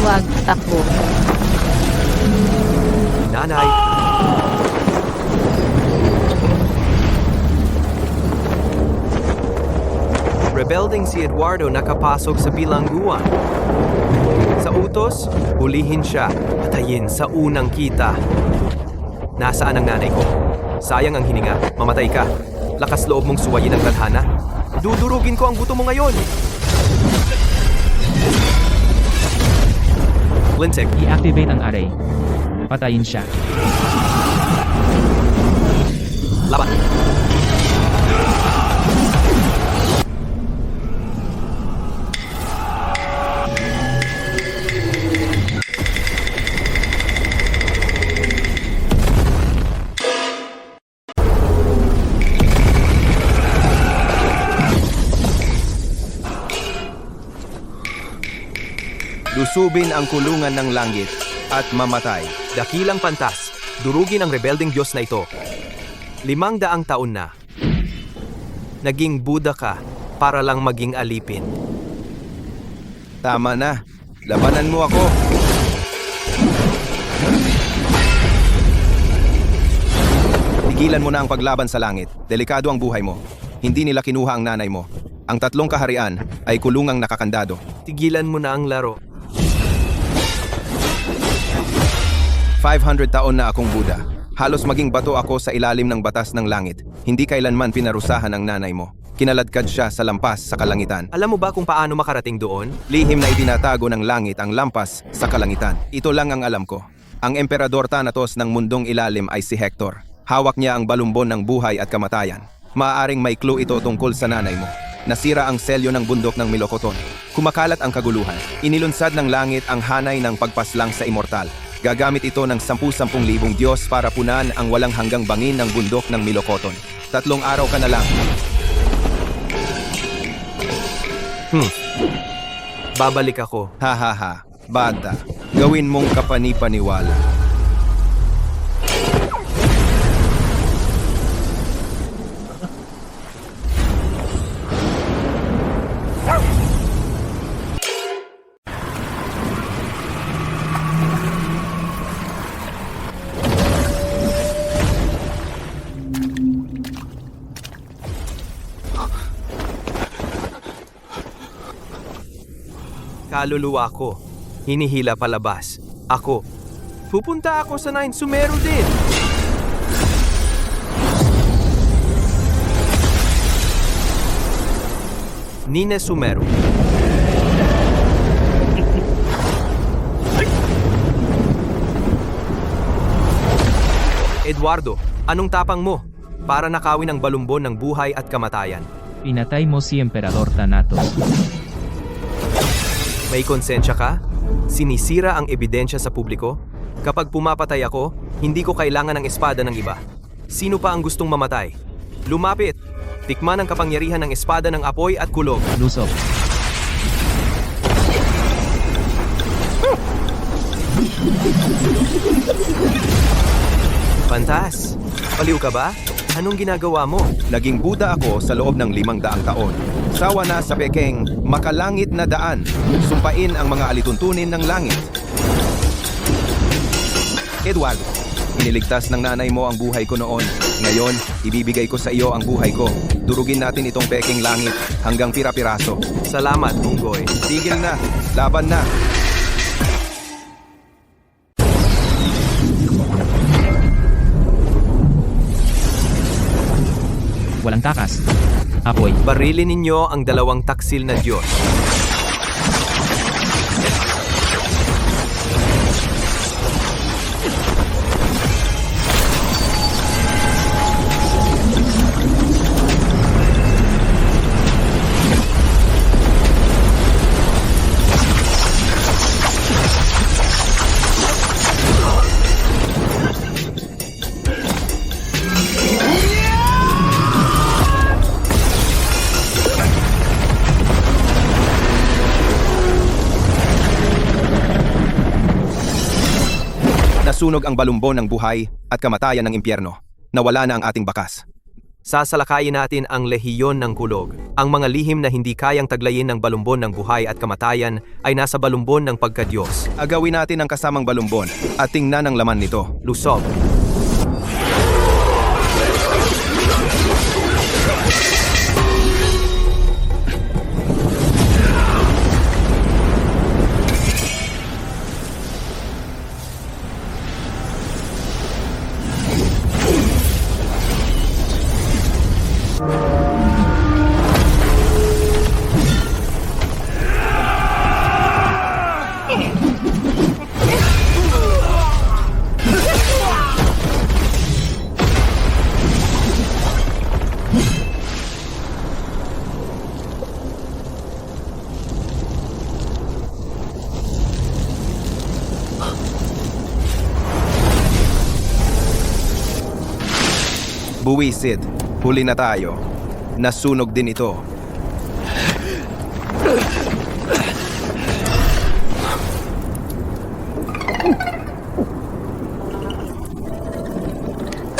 Huwag, takbo. Nanay! Rebelding si Eduardo nakapasok sa bilangguan. Sa utos, hulihin siya, patayin sa unang kita. Nasaan ang nanay ko? Sayang ang hininga, mamatay ka. Lakas loob mong suwayin ang tadhana. Dudurugin ko ang buto mo ngayon. Lintik, I-activate ang array. Patayin siya. laban. Lusubin ang kulungan ng langit at mamatay. Dakilang pantas, durugin ang rebelding Diyos na ito. 500 taon na. Naging Buddha ka para lang maging alipin. Tama na. Labanan mo ako. Tigilan mo na ang paglaban sa langit. Delikado ang buhay mo. Hindi nila kinuha ang nanay mo. Ang 3 kaharian ay kulungang nakakandado. Tigilan mo na ang laro. 500 taon na akong Buddha. Halos maging bato ako sa ilalim ng batas ng langit. Hindi kailanman pinarusahan ang nanay mo. Kinaladkad siya sa lampas sa kalangitan. Alam mo ba kung paano makarating doon? Lihim na itinatago ng langit ang lampas sa kalangitan. Ito lang ang alam ko. Ang emperador Thanatos ng mundong ilalim ay si Hector. Hawak niya ang balumbon ng buhay at kamatayan. Maaaring may clue ito tungkol sa nanay mo. Nasira ang selyo ng bundok ng Milokoton. Kumakalat ang kaguluhan. Inilunsad ng langit ang hanay ng pagpaslang sa immortal. Gagamit ito ng 10,000 Diyos para punan ang walang hanggang bangin ng bundok ng Milokoton. 3 araw ka na lang. Babalik ako. Ha ha ha. Bata, gawin mong kapani-paniwala. Kaluluwa ko. Hinihila palabas. Ako. Pupunta ako sa Nine Sumero din. Nine Sumero. Eduardo, anong tapang mo? Para nakawin ang balumbon ng buhay at kamatayan. Pinatay mo si Emperador Thanatos. May konsensya ka? Sinisira ang ebidensya sa publiko? Kapag pumapatay ako, hindi ko kailangan ng espada ng iba. Sino pa ang gustong mamatay? Lumapit! Tikman ang kapangyarihan ng espada ng apoy at kulog. Lusog. Pantas! Paliw ka ba? Anong ginagawa mo? Naging Buddha ako sa loob ng 500 taon. Sawa na sa pekeng makalangit na daan. Sumpain ang mga alituntunin ng langit. Eduardo, iniligtas ng nanay mo ang buhay ko noon. Ngayon, ibibigay ko sa iyo ang buhay ko. Durugin natin itong pekeng langit hanggang pira-piraso. Salamat, Munggoy. Tigil na. Laban na. Walang takas. Apoy. Barilin ninyo ang 2 taksil na Diyos. Nasunog ang balumbon ng buhay at kamatayan ng impyerno. Nawala na ang ating bakas. Sasalakayin natin ang lehiyon ng kulog. Ang mga lihim na hindi kayang taglayin ng balumbon ng buhay at kamatayan ay nasa balumbon ng pagkadyos. Agawin natin ang kasamang balumbon at tingnan ang laman nito. Lusob. Buwisit, huli na tayo. Nasunog din ito.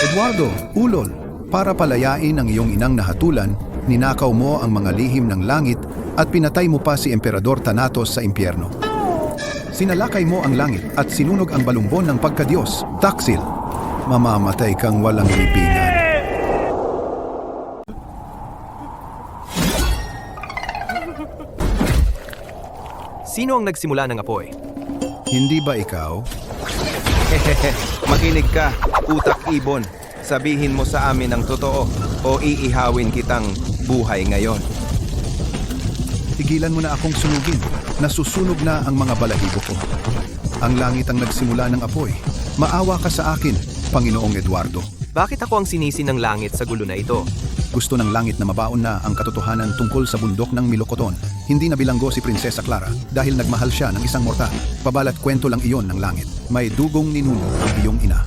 Eduardo, ulol, para palayain ang iyong inang nahatulan, ninakaw mo ang mga lihim ng langit at pinatay mo pa si Emperador Thanatos sa impyerno. Sinalakay mo ang langit at sinunog ang balumbon ng pagkadiyos, Taksil. Mamamatay kang walang libingan. Sino ang nagsimula ng apoy? Hindi ba ikaw? Makinig ka, utak ibon. Sabihin mo sa amin ang totoo o iihawin kitang buhay ngayon. Tigilan mo na akong sunugin. Nasusunog na ang mga balahibo ko. Ang langit ang nagsimula ng apoy. Maawa ka sa akin, Panginoong Eduardo. Bakit ako ang sinisi ng langit sa gulo na ito? Gusto ng langit na mabaon na ang katotohanan tungkol sa bundok ng Milocoton. Hindi na bilanggo si Prinsesa Clara dahil nagmahal siya ng isang mortal. Pabalat kwento lang iyon ng langit. May dugong ninuno ang iyong ina.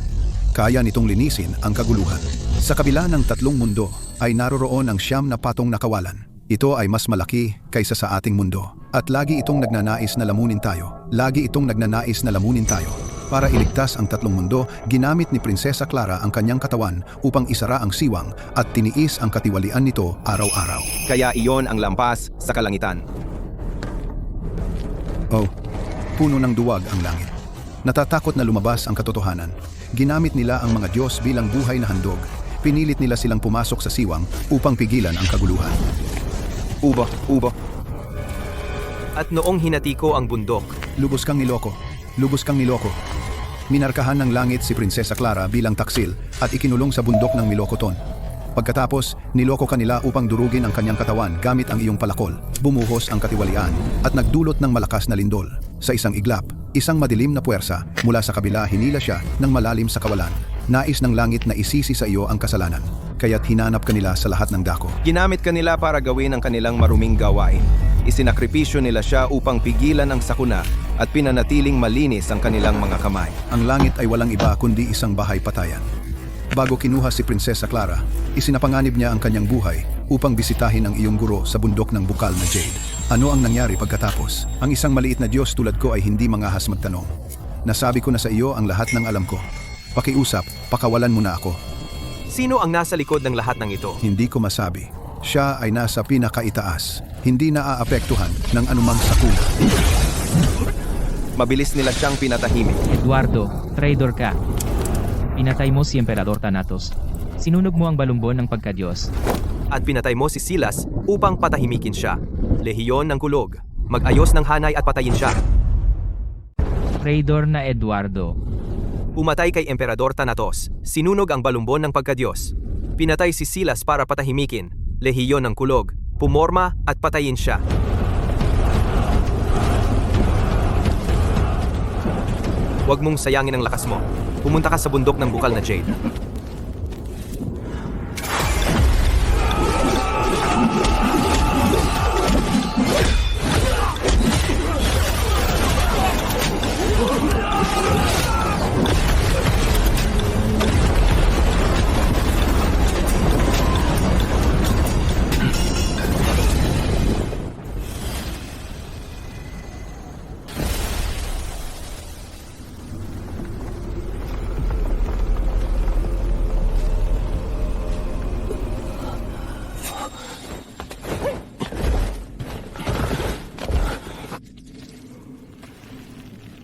Kaya nitong linisin ang kaguluhan. Sa kabila ng tatlong mundo ay naroroon ang siyam na patong na kawalan. Ito ay mas malaki kaysa sa ating mundo. At lagi itong nagnanais na lamunin tayo. Lagi itong nagnanais na lamunin tayo. Para iligtas ang tatlong mundo, ginamit ni Prinsesa Clara ang kanyang katawan upang isara ang siwang at tiniis ang katiwalian nito araw-araw. Kaya iyon ang lampas sa kalangitan. Oh, puno ng duwag ang langit. Natatakot na lumabas ang katotohanan. Ginamit nila ang mga Diyos bilang buhay na handog. Pinilit nila silang pumasok sa siwang upang pigilan ang kaguluhan. Ubo. At noong hinati ko ang bundok, Lubos kang niloko. Lubos kang niloko. Minarkahan ng langit si Prinsesa Clara bilang taksil at ikinulong sa bundok ng Milocoton. Pagkatapos, niloko kanila upang durugin ang kanyang katawan gamit ang iyong palakol. Bumuhos ang katiwalian at nagdulot ng malakas na lindol. Sa isang iglap, isang madilim na puwersa mula sa kabila hinila siya ng malalim sa kawalan. Nais ng langit na isisi sa iyo ang kasalanan, kaya't hinanap kanila sa lahat ng dako. Ginamit kanila para gawin ang kanilang maruming gawain. Isinakripisyo nila siya upang pigilan ang sakuna at pinanatiling malinis ang kanilang mga kamay. Ang langit ay walang iba kundi isang bahay patayan. Bago kinuha si Prinsesa Clara, isinapanganib niya ang kanyang buhay upang bisitahin ang iyong guro sa bundok ng bukal na Jade. Ano ang nangyari pagkatapos? Ang isang maliit na Diyos tulad ko ay hindi mangahas magtanong. Nasabi ko na sa iyo ang lahat ng alam ko. Pakiusap, pakawalan mo na ako. sino ang nasa likod ng lahat ng ito? Hindi ko masabi. Siya ay nasa pinakaitaas. Hindi naaapektuhan ng anumang sakuna. Mabilis nila siyang pinatahimik. Eduardo, traitor ka. Pinatay mo si Emperador Thanatos. Sinunog mo ang balumbon ng pagkadiyos. At pinatay mo si Silas upang patahimikin siya. Lehiyon ng kulog. Mag-ayos ng hanay at patayin siya. Traitor na Eduardo. Pumatay kay Emperador Thanatos. Sinunog ang balumbon ng pagkadiyos. Pinatay si Silas para patahimikin. Lehiyon ng kulog. Pumorma at patayin siya. Huwag mong sayangin ang lakas mo. Pumunta ka sa bundok ng bukal na Jade.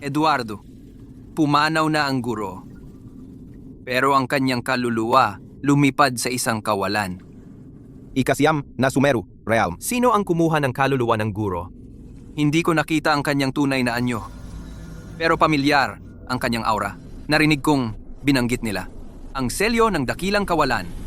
Eduardo, pumanaw na ang guro. Pero ang kanyang kaluluwa lumipad sa isang kawalan. Ikasyam na Sumeru, Realm. Sino ang kumuha ng kaluluwa ng guro? Hindi ko nakita ang kanyang tunay na anyo. Pero pamilyar ang kanyang aura. Narinig kong binanggit nila. Ang selyo ng dakilang kawalan.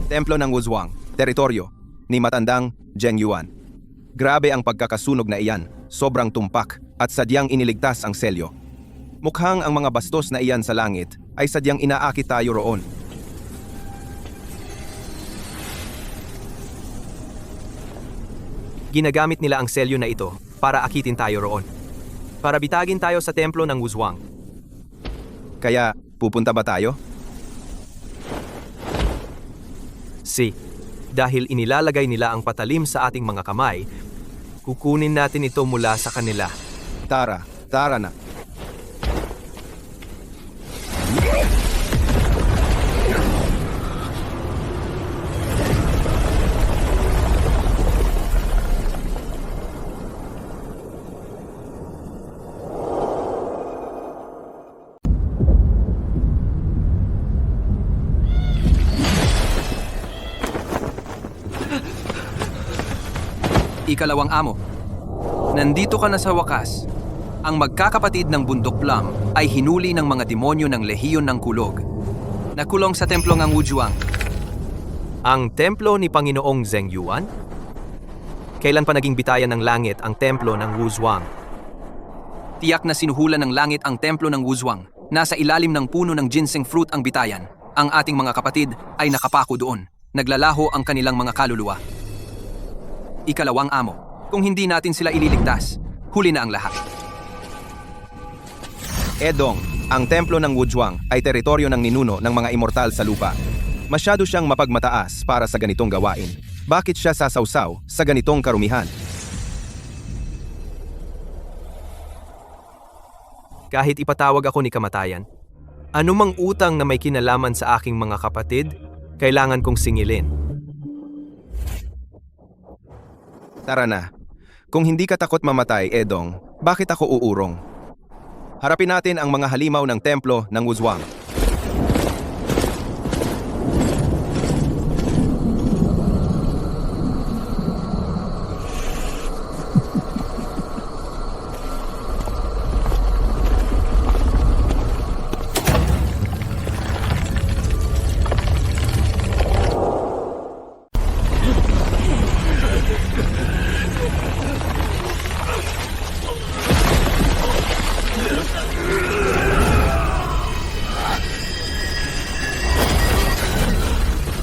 Templo ng Wuzhuang, teritoryo ni matandang Zheng Yuan. Grabe ang pagkakasunog na iyan, sobrang tumpak at sadyang iniligtas ang selyo. Mukhang ang mga bastos na iyan sa langit ay sadyang inaakit tayo roon. Ginagamit nila ang selyo na ito para akitin tayo roon. Para bitagin tayo sa templo ng Wuzhuang. Kaya, pupunta ba tayo? Dahil inilalagay nila ang patalim sa ating mga kamay, kukunin natin ito mula sa kanila. Tara na. Ikalawang amo, nandito ka na sa wakas. Ang magkakapatid ng Bundok Plum ay hinuli ng mga demonyo ng Lehiyon ng Kulog. Nakulong sa templo ng Wuzhuang. Ang templo ni Panginoong Zheng Yuan? Kailan pa naging bitayan ng langit ang templo ng Wuzhuang? Tiyak na sinuhulan ng langit ang templo ng Wuzhuang. Nasa ilalim ng puno ng ginseng fruit ang bitayan. Ang ating mga kapatid ay nakapako doon. Naglalaho ang kanilang mga kaluluwa. Ikalawang amo, kung hindi natin sila ililigtas, huli na ang lahat. Edong, ang templo ng Wuzhuang ay teritoryo ng ninuno ng mga immortal sa lupa. Masyado siyang mapagmataas para sa ganitong gawain. Bakit siya sasawsaw sa ganitong karumihan? Kahit ipatawag ako ni kamatayan, anumang utang na may kinalaman sa aking mga kapatid, kailangan kong singilin. Tara na. Kung hindi ka takot mamatay, Edong, bakit ako uurong? Harapin natin ang mga halimaw ng templo ng Wuzhuang.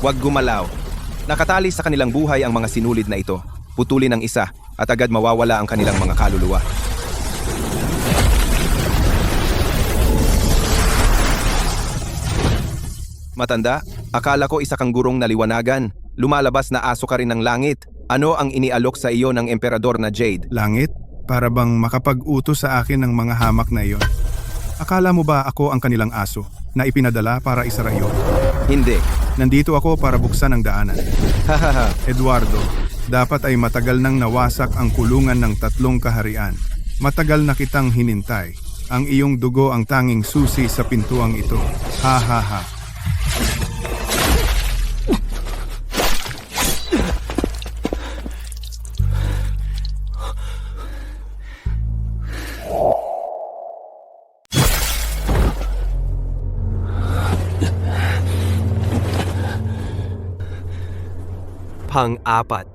Huwag gumalaw. Nakatali sa kanilang buhay ang mga sinulid na ito. Putulin ang isa at agad mawawala ang kanilang mga kaluluwa. Matanda, akala ko isa kang gurong naliwanagan. Lumalabas na aso ka rin ng langit. Ano ang inialok sa iyo ng emperador na Jade? Langit? Para bang makapag-utos sa akin ng mga hamak na iyon? Akala mo ba ako ang kanilang aso na ipinadala para isara iyo? Hindi. Nandito ako para buksan ang daanan. Hahaha. Eduardo, dapat ay matagal nang nawasak ang kulungan ng 3 kaharian. Matagal na kitang hinintay. Ang iyong dugo ang tanging susi sa pintuang ito. Ha ha ha. Pang-apat.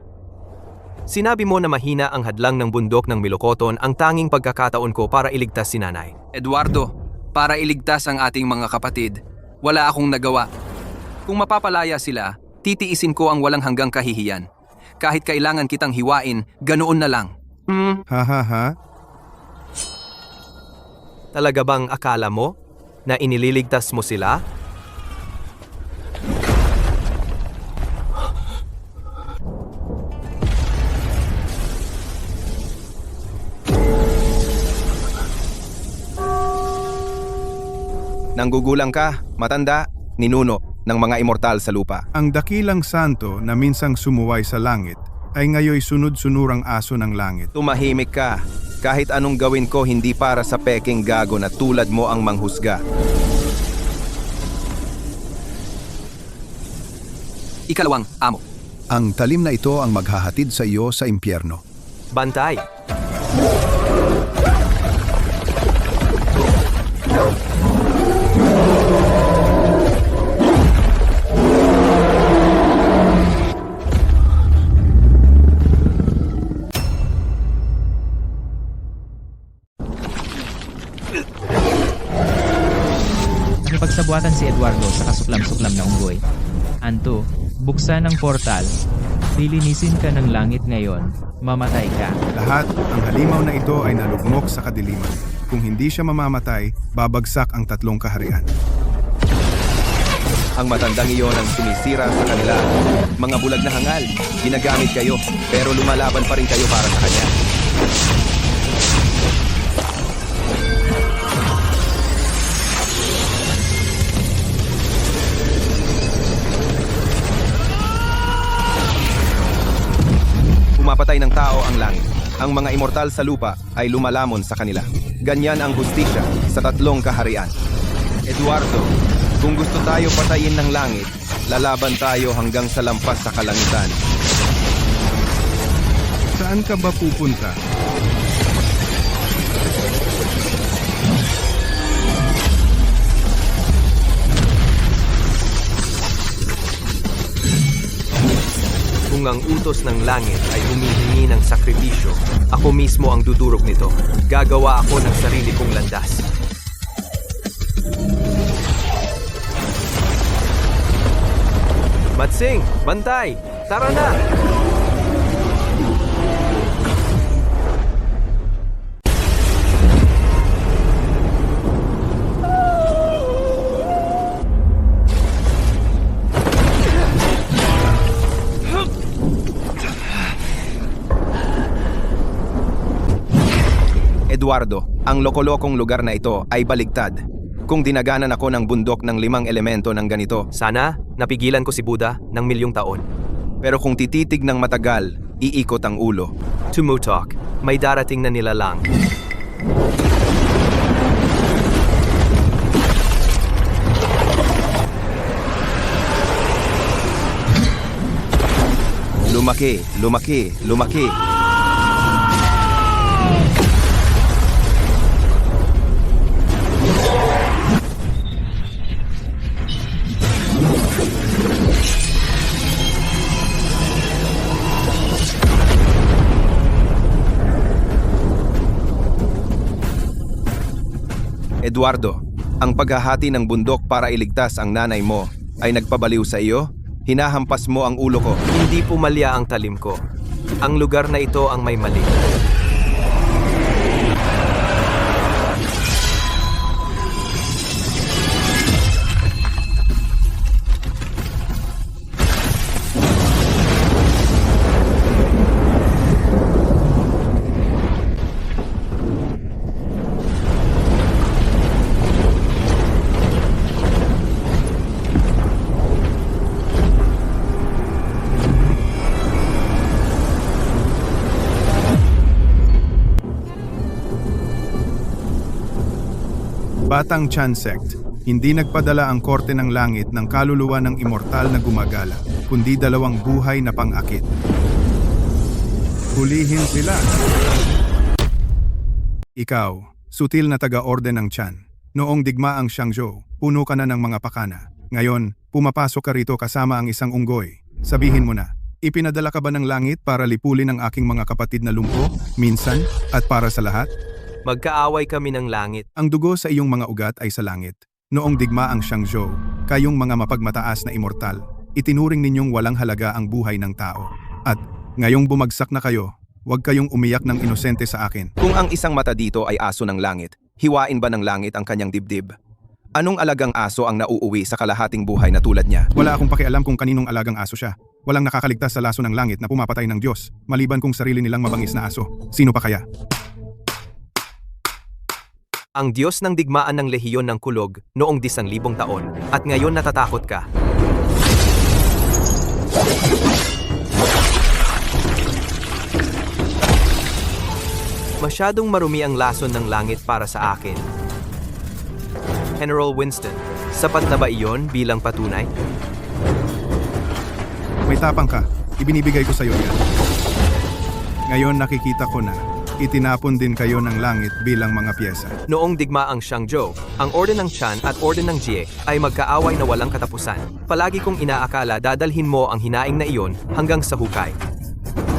Sinabi mo na mahina ang hadlang ng bundok ng Milokoton ang tanging pagkakataon ko para iligtas si nanay. Eduardo, para iligtas ang ating mga kapatid, wala akong nagawa. Kung mapapalaya sila, titiisin ko ang walang hanggang kahihiyan. Kahit kailangan kitang hiwain, ganoon na lang. Ha ha ha. Talaga bang akala mo na inililigtas mo sila? Nanggugulang ka, matanda, ninuno ng mga immortal sa lupa. Ang dakilang santo na minsang sumuway sa langit ay ngayoy sunod-sunurang aso ng langit. Tumahimik ka. Kahit anong gawin ko hindi para sa peking gago na tulad mo ang manghusga. Ikalawang amo. Ang talim na ito ang maghahatid sa iyo sa impyerno. Bantay. Nakipagsabuatan si Eduardo sa kasuklam-suklam na unggoy. Anto, buksan ang portal. Lilinisin ka ng langit ngayon. Mamatay ka. Lahat, ang halimaw na ito ay nalugmok sa kadiliman. Kung hindi siya mamamatay, babagsak ang 3 kaharian. Ang matandang iyon ang sumisira sa kanila. Mga bulag na hangal, ginagamit kayo, pero lumalaban pa rin kayo para sa kanya. Pumapatay ng tao ang langit. Ang mga immortal sa lupa ay lumalamon sa kanila. Ganyan ang hustisya sa 3 kaharian. Eduardo, kung gusto tayo patayin ng langit, lalaban tayo hanggang sa lampas sa kalangitan. Saan ka ba pupunta? Kung ang utos ng langit ay humihingi ng sakripisyo, ako mismo ang dudurog nito. Gagawa ako ng sarili kong landas. Matsing! Bantay! Tara na! Eduardo, ang lokolokong lugar na ito ay baligtad. Kung dinaganan ako ng bundok ng 5 elemento ng ganito, Sana, napigilan ko si Buddha ng 1,000,000 taon. pero kung tititig ng matagal, iikot ang ulo. Tumutok, may darating na nilalang. Lumaki, lumaki, lumaki. Eduardo, ang paghahati ng bundok para iligtas ang nanay mo ay nagpabaliw sa iyo? Hinahampas mo ang ulo ko. Hindi pumalya ang talim ko. Ang lugar na ito ang may mali. Batang Chan Sect, hindi nagpadala ang korte ng langit ng kaluluwa ng immortal na gumagala, kundi 2 buhay na pang-akit. Hulihin sila! Ikaw, sutil na taga-orde ng Chan. Noong digmaang Xiangzhou, puno ka na ng mga pakana. Ngayon, pumapasok ka rito kasama ang isang unggoy. Sabihin mo na, ipinadala ka ba ng langit para lipulin ang aking mga kapatid na lumpo, minsan, at para sa lahat? Magkaaway kami ng langit. Ang dugo sa iyong mga ugat ay sa langit. Noong digmaang Xiangzhou, kayong mga mapagmataas na immortal, itinuring ninyong walang halaga ang buhay ng tao. At ngayong bumagsak na kayo, huwag kayong umiyak ng inosente sa akin. Kung ang isang mata dito ay aso ng langit, hiwain ba ng langit ang kanyang dibdib? Anong alagang aso ang nauuwi sa kalahating buhay na tulad niya? Wala akong pakialam kung kaninong alagang aso siya. Walang nakakaligtas sa laso ng langit na pumapatay ng Diyos, maliban kung sarili nilang mabangis na aso. Sino pa kaya? Ang Diyos ng digmaan ng lehiyon ng kulog noong 10,000 taon at ngayon natatakot ka. Masyadong marumi ang lason ng langit para sa akin. General Winston, sapat na ba iyon bilang patunay? May tapang ka. Ibinibigay ko sa iyo yan. Ngayon nakikita ko na itinapon din kayo ng langit bilang mga piyesa. Noong digmaang Xiangzhou, ang Orden ng Chan at Orden ng Jie ay magkaaway na walang katapusan. Palagi kong inaakala dadalhin mo ang hinaing na iyon hanggang sa hukay.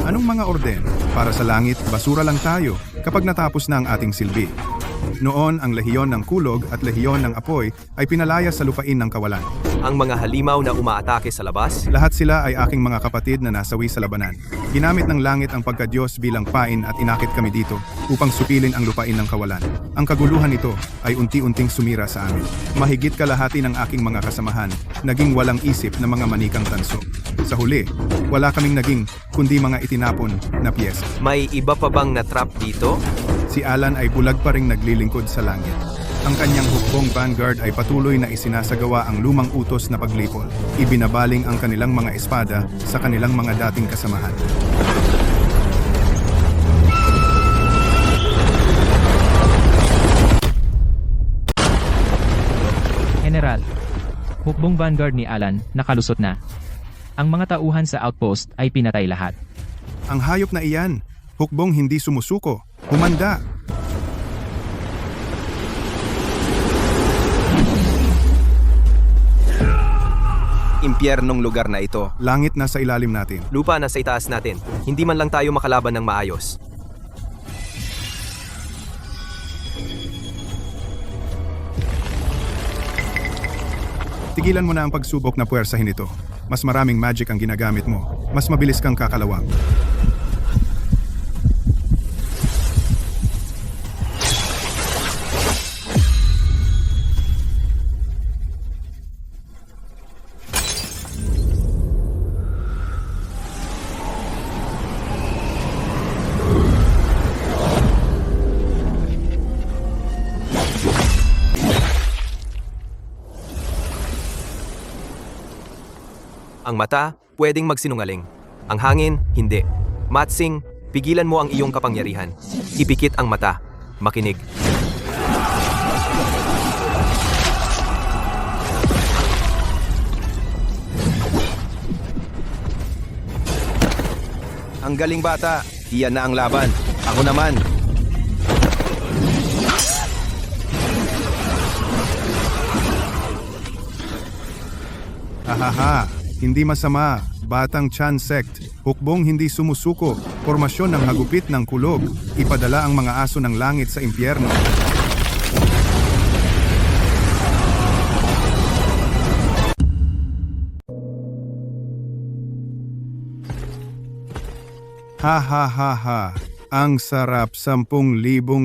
Anong mga orden? Para sa langit, basura lang tayo kapag natapos na ang ating silbi. Noon, ang lehiyon ng kulog at lehiyon ng apoy ay pinalaya sa lupain ng kawalan. Ang mga halimaw na umaatake sa labas, Lahat sila ay aking mga kapatid na nasawi sa labanan. Ginamit ng langit ang pagkadyos bilang pain at inakit kami dito upang supilin ang lupain ng kawalan. Ang kaguluhan nito ay unti-unting sumira sa amin. Mahigit kalahati ng aking mga kasamahan naging walang isip na mga manikang tanso. Sa huli, wala kaming naging kundi mga itinapon na piyesa. may iba pa bang na-trap dito? Si Alan ay bulag pa ring naglilingkod sa langit. Ang kanyang hukbong vanguard ay patuloy na isinasagawa ang lumang utos na paglipol. Ibinabaling ang kanilang mga espada sa kanilang mga dating kasamahan. General, hukbong vanguard ni Alan nakalusot na. Ang mga tauhan sa outpost ay pinatay lahat. Ang hayop na iyan, hukbong hindi sumusuko, humanda. Impyernong lugar na ito. Langit na sa ilalim natin. Lupa na sa itaas natin. Hindi man lang tayo makalaban ng maayos. Tigilan mo na ang pagsubok na puwersahin ito. Mas maraming magic ang ginagamit mo. Mas mabilis kang kakalawang. Ang mata, pwedeng magsinungaling. Ang hangin, hindi. Matsing, pigilan mo ang iyong kapangyarihan. Ipikit ang mata. Makinig. Ang galing bata. Iyan na ang laban. Ako naman. Hahaha, hindi masama. Batang Chan Sect, hukbong hindi sumusuko, formasyon ng hagupit ng kulog, ipadala ang mga aso ng langit sa impyerno. Ha ha ha ha, ang sarap 10,000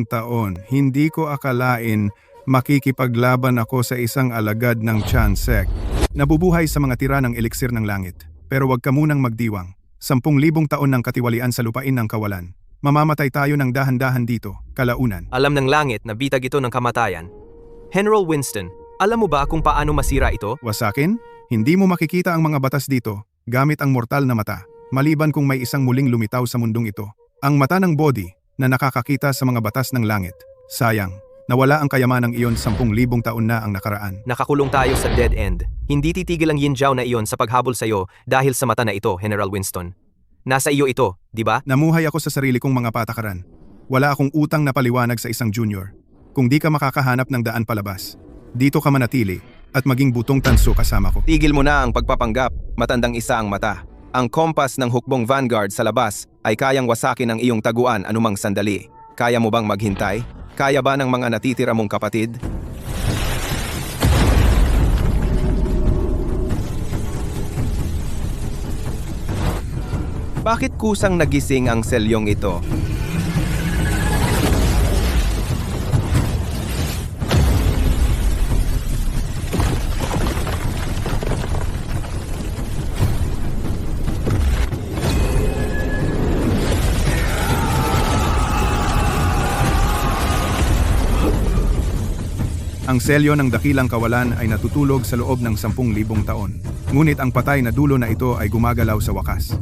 taon. Hindi ko akalain makikipaglaban ako sa isang alagad ng Chan Sect. Nabubuhay sa mga tira ng eliksir ng langit. Pero wag ka munang magdiwang. 10,000 taon ng katiwalian sa lupain ng kawalan. Mamamatay tayo ng dahan-dahan dito, kalaunan. Alam ng langit na bitag ito ng kamatayan. General Winston, alam mo ba kung paano masira ito? Wasakin? Hindi mo makikita ang mga batas dito gamit ang mortal na mata, maliban kung may isang muling lumitaw sa mundong ito. Ang mata ng body na nakakakita sa mga batas ng langit. Sayang, nawala ang kayamanang iyon 10,000 taon na ang nakaraan. Nakakulong tayo sa dead end. Hindi titigil ang Yin Jiao na iyon sa paghabol sa iyo dahil sa mata na ito, General Winston. Nasa iyo ito, di ba? Namuhay ako sa sarili kong mga patakaran. Wala akong utang na paliwanag sa isang junior. Kung di ka makakahanap ng daan palabas, dito ka manatili at maging butong tanso kasama ko. Tigil mo na ang pagpapanggap. Matandang isa ang mata. Ang kompas ng hukbong vanguard sa labas ay kayang wasakin ang iyong taguan anumang sandali. Kaya mo bang maghintay? Kaya ba ng mga natitira mong kapatid? Bakit kusang nagising ang selyong ito? Ang selyo ng dakilang kawalan ay natutulog sa loob ng 10,000 taon. Ngunit ang patay na dulo na ito ay gumagalaw sa wakas.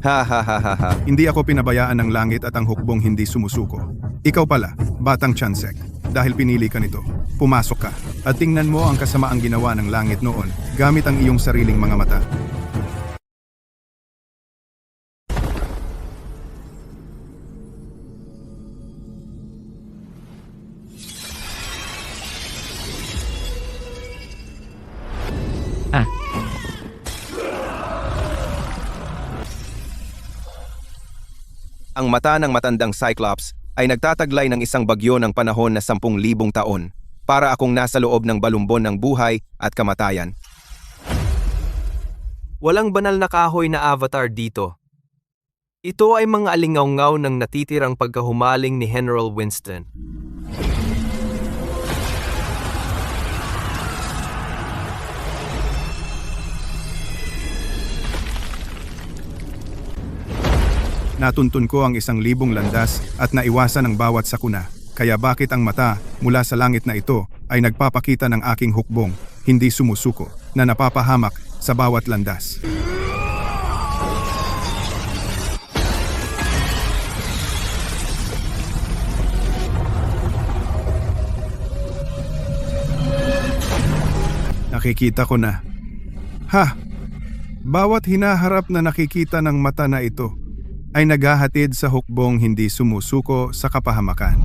Ha ha ha ha ha. Hindi ako pinabayaan ng langit at ang hukbong hindi sumusuko. Ikaw pala, Batang Chansek, dahil pinili ka nito. Pumasok ka at tingnan mo ang kasamaang ginawa ng langit noon gamit ang iyong sariling mga mata. Ah, Ang mata ng matandang Cyclops ay nagtataglay ng isang bagyo ng panahon na 10,000 taon. Para akong nasa loob ng balumbon ng buhay at kamatayan. Walang banal na kahoy na avatar dito. Ito ay mga alingaw-ngaw ng natitirang pagkahumaling ni General Winston. Natuntun ko ang 1,000 landas at naiwasan ang bawat sakuna. Kaya bakit ang mata mula sa langit na ito ay nagpapakita ng aking hukbong, hindi sumusuko, na napapahamak sa bawat landas. Nakikita ko na. Ha! Bawat hinaharap na nakikita ng mata na ito ay naghahatid sa hukbong hindi sumusuko sa kapahamakan.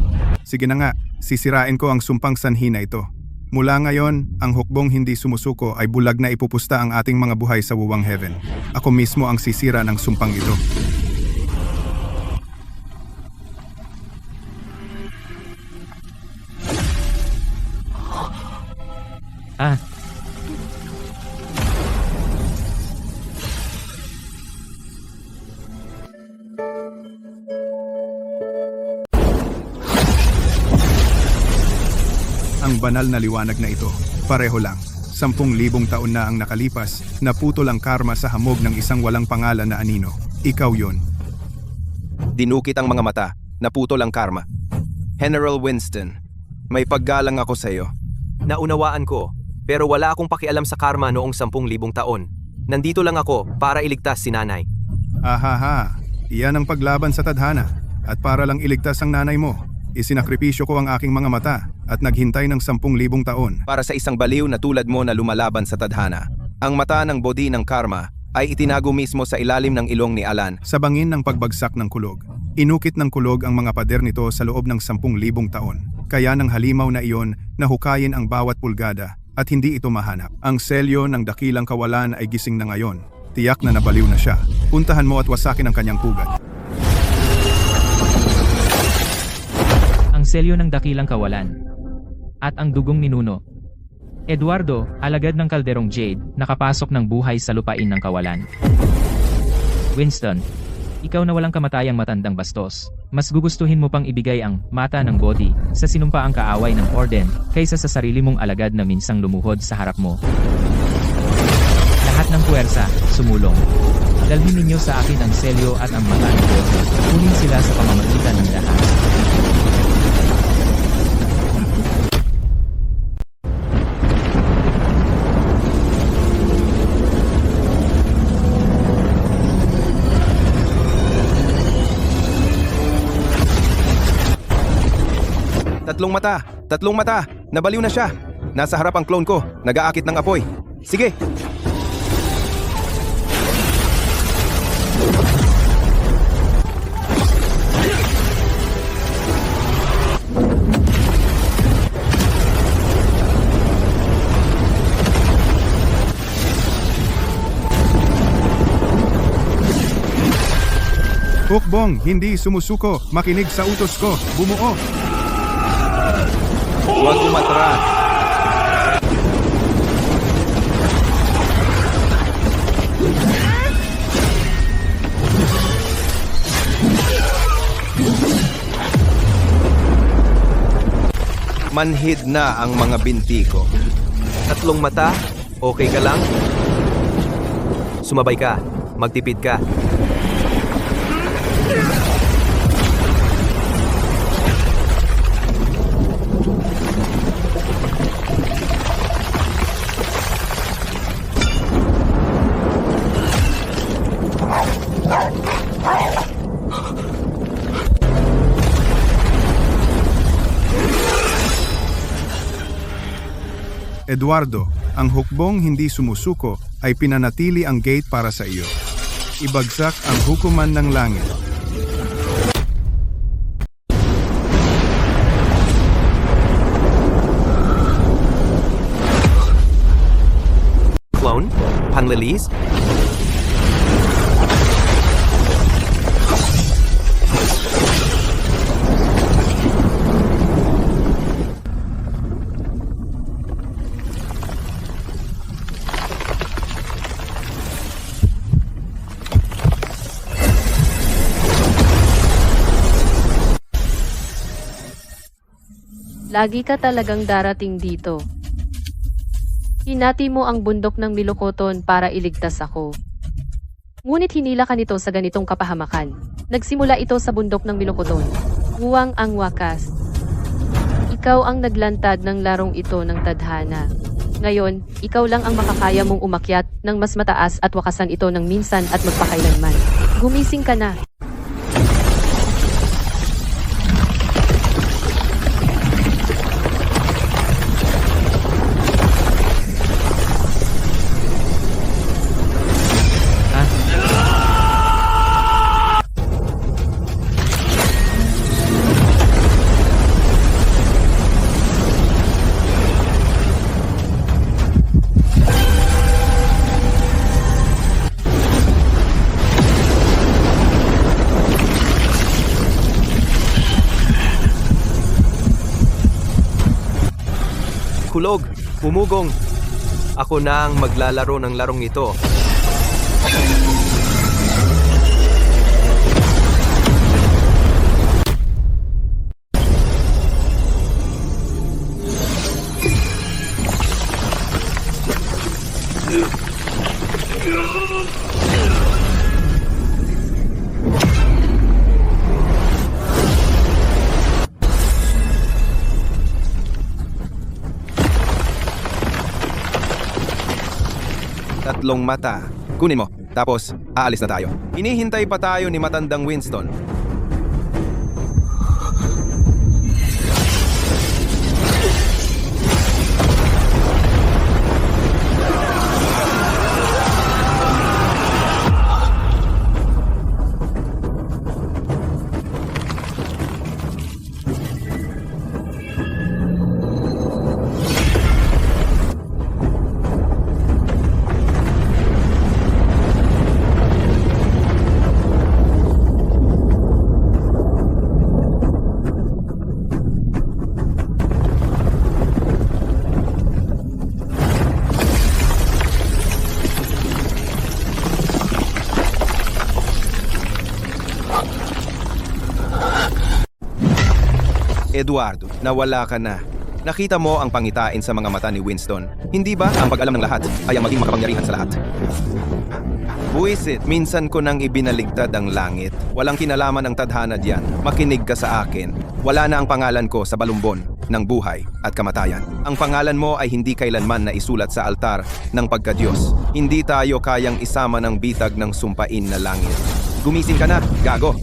Sige na nga, sisirain ko ang sumpang sanhi na ito. Mula ngayon, ang hukbong hindi sumusuko ay bulag na ipupusta ang ating mga buhay sa wuwang heaven. Ako mismo ang sisira ng sumpang ito. ah, Ang banal na liwanag na ito, pareho lang. 10,000 taon na ang nakalipas, naputol ang karma sa hamog ng isang walang pangalan na anino. Ikaw yon. Dinukit ang mga mata, naputol ang karma. General Winston, may paggalang ako sa iyo. Naunawaan ko, pero wala akong pakialam sa karma noong 10,000 taon. Nandito lang ako para iligtas si nanay. Ahaha, iyan ang paglaban sa tadhana. At para lang iligtas ang nanay mo, isinakripisyo ko ang aking mga mata at naghintay ng 10,000 taon. Para sa isang baliw na tulad mo na lumalaban sa tadhana. Ang mata ng bodi ng karma ay itinago mismo sa ilalim ng ilong ni Alan. Sa bangin ng pagbagsak ng kulog, inukit ng kulog ang mga pader nito sa loob ng 10,000 taon. Kaya ng halimaw na iyon, nahukayin ang bawat pulgada at hindi ito mahanap. Ang selyo ng dakilang kawalan ay gising na ngayon. Tiyak na nabaliw na siya. Puntahan mo at wasakin ang kanyang pugat. ang selyo ng dakilang kawalan. At ang dugong ninuno. Eduardo, alagad ng kalderong Jade, nakapasok ng buhay sa lupain ng kawalan. Winston, ikaw na walang kamatayang matandang bastos. Mas gugustuhin mo pang ibigay ang mata ng body sa sinumpaang kaaway ng Orden kaysa sa sarili mong alagad na minsang lumuhod sa harap mo. Lahat ng puwersa, sumulong. Dalhin ninyo sa akin ang selyo at ang mata ng body. Kunin sila sa pamamagitan ng lahat. Tatlong mata! Nabaliw na siya! Nasa harap ang clone ko, nag-aakit ng apoy. Sige! Hukbong, hindi sumusuko. Makinig sa utos ko. Bumuo. Huwag umatras! Manhid na ang mga binti ko. Tatlong mata, okay ka lang? Sumabay ka, magtipid ka. Eduardo, ang hukbong hindi sumusuko ay pinanatili ang gate para sa iyo. Ibagsak ang hukuman ng langit. Clone? Panlilis? Lagi ka talagang darating dito. Hinati mo ang bundok ng Milokoton para iligtas ako. Ngunit hinila ka nito sa ganitong kapahamakan. Nagsimula ito sa bundok ng Milokoton. Nguwang ang wakas. Ikaw ang naglantad ng larong ito ng tadhana. Ngayon, ikaw lang ang makakaya mong umakyat ng mas mataas at wakasan ito ng minsan at magpakailanman. Gumising ka na. Kulog, umugong. Ako na ang maglalaro ng larong ito. Tatlong mata. Kunin mo. Tapos, aalis na tayo. Hinihintay pa tayo ni matandang Winston. Eduardo, nawala ka na. Nakita mo ang pangitain sa mga mata ni Winston. Hindi ba ang pag-alam ng lahat ay ang maging makapangyarihan sa lahat? Buwisit, minsan ko nang ibinaligtad ang langit. Walang kinalaman ang tadhana diyan. Makinig ka sa akin. Wala na ang pangalan ko sa balumbon ng buhay at kamatayan. Ang pangalan mo ay hindi kailanman na isulat sa altar ng pagkadiyos. Hindi tayo kayang isama ng bitag ng sumpain na langit. Gumising ka na, gago!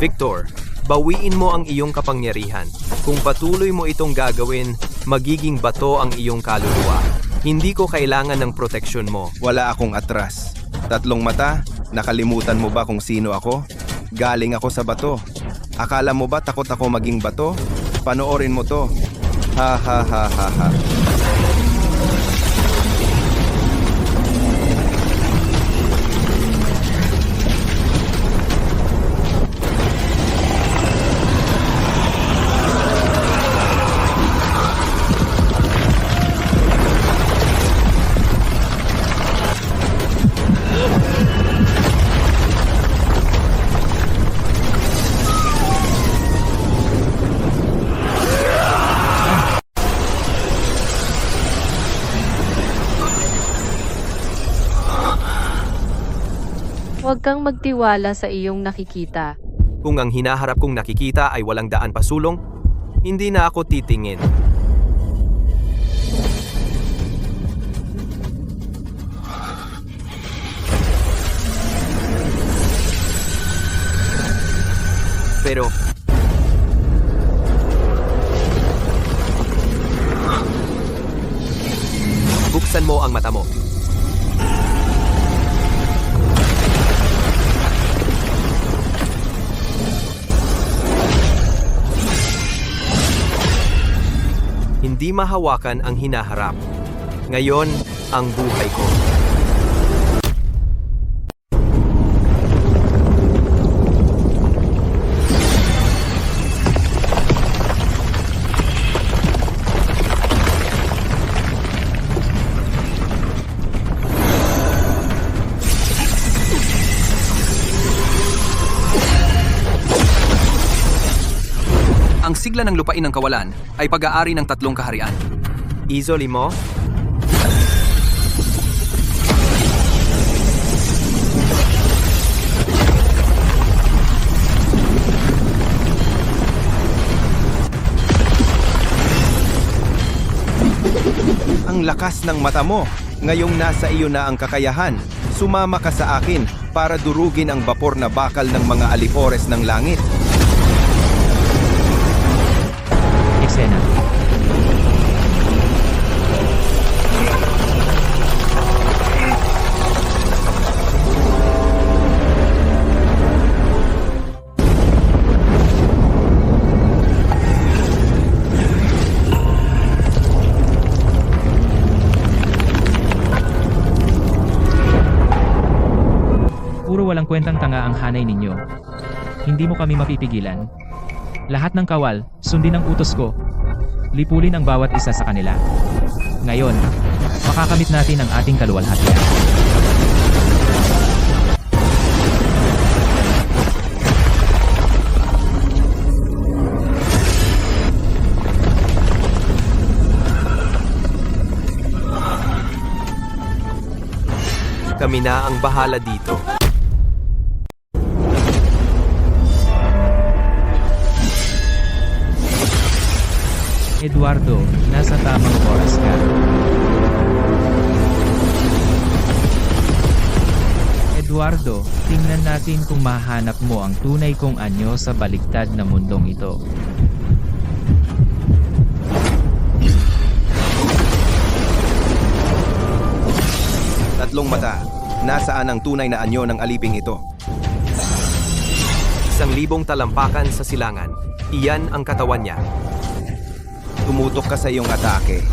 Victor, bawiin mo ang iyong kapangyarihan. Kung patuloy mo itong gagawin, magiging bato ang iyong kaluluwa. Hindi ko kailangan ng proteksyon mo. Wala akong atras. Tatlong mata, nakalimutan mo ba kung sino ako? Galing ako sa bato. Akala mo ba takot ako maging bato? Panoorin mo to. Ha ha ha ha ha. Huwag kang magtiwala sa iyong nakikita. Kung ang hinaharap kong nakikita ay walang daan pasulong, hindi na ako titingin. Pero buksan mo ang mata mo. Hindi mahawakan ang hinaharap. Ngayon, ang buhay ko. Ang sigla ng lupain ng kawalan ay pag-aari ng 3 kaharian. Izoli mo? Ang lakas ng mata mo. Ngayong nasa iyo na ang kakayahan, sumama ka sa akin para durugin ang bapor na bakal ng mga alipores ng langit. Eksena. Puro walang kwentang tanga ang hanay ninyo. Hindi mo kami mapipigilan. Lahat ng kawal, sundin ang utos ko. Lipulin ang bawat isa sa kanila. Ngayon, makakamit natin ang ating kaluwalhatian. Kami na ang bahala dito. Eduardo, nasa tamang oras ka. Eduardo, tingnan natin kung mahanap mo ang tunay kong anyo sa baliktad na mundong ito. Tatlong mata. Nasaan ang tunay na anyo ng aliping ito? 1,000 talampakan sa silangan. Iyan ang katawan niya. Tumutok ka sa iyong atake.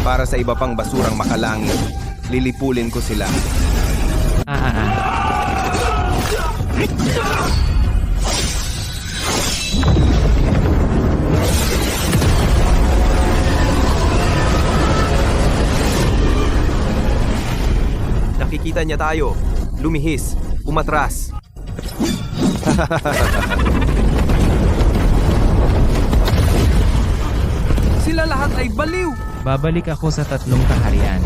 Para sa iba pang basurang makalangit, lilipulin ko sila. Nakikita niya tayo. Lumihis. Umatras. Sila lahat ay baliw! Babalik ako sa 3 kaharian.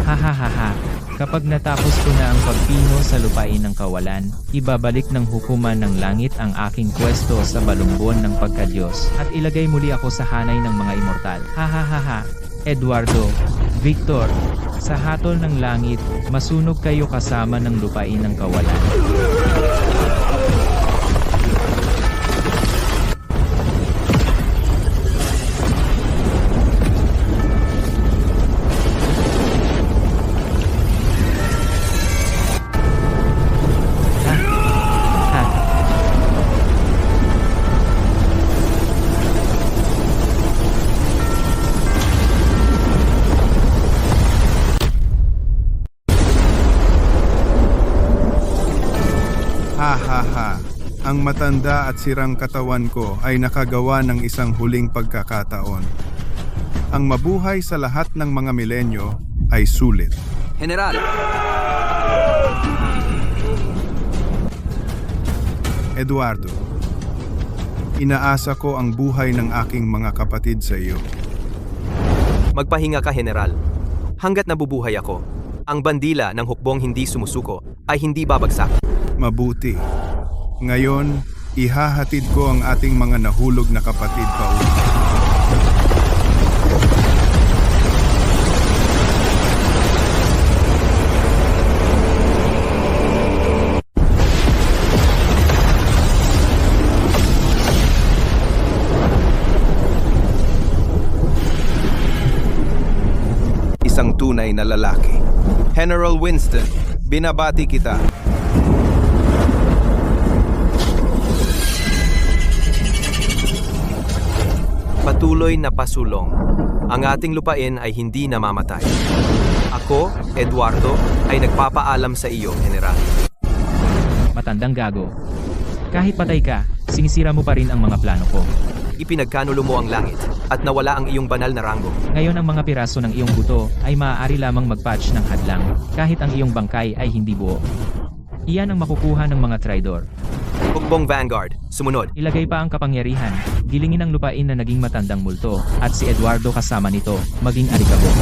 Hahaha. Kapag natapos ko na ang pagpino sa lupain ng kawalan, ibabalik ng hukuman ng langit ang aking pwesto sa balumbon ng pagkadyos at ilagay muli ako sa hanay ng mga immortal. Hahaha. Eduardo, Victor, sa hatol ng langit, masunog kayo kasama ng lupain ng kawalan. Ha. Ang matanda at sirang katawan ko ay nakagawa ng isang huling pagkakataon. Ang mabuhay sa lahat ng mga milenyo ay sulit. General, Eduardo, inaasa ko ang buhay ng aking mga kapatid sa iyo. Magpahinga ka, General. Hanggat nabubuhay ako, ang bandila ng hukbong hindi sumusuko ay hindi babagsak. Mabuti. Ngayon, ihahatid ko ang ating mga nahulog na kapatid pa uwi. Isang tunay na lalaki. General Winston, binabati kita. Patuloy na pasulong. Ang ating lupain ay hindi namamatay. Ako, Eduardo, ay nagpapaalam sa iyo, General. Matandang gago. Kahit patay ka, sinisira mo pa rin ang mga plano ko. Ipinagkanulo mo ang langit at nawala ang iyong banal na ranggo. Ngayon ang mga piraso ng iyong buto ay maaari lamang mag-patch ng hadlang, kahit ang iyong bangkay ay hindi buo. Iyan ang makukuha ng mga traidor. Hukbong Vanguard, sumunod. Ilagay pa ang kapangyarihan, gilingin ang lupain na naging matandang multo, at si Eduardo kasama nito, maging alikabok.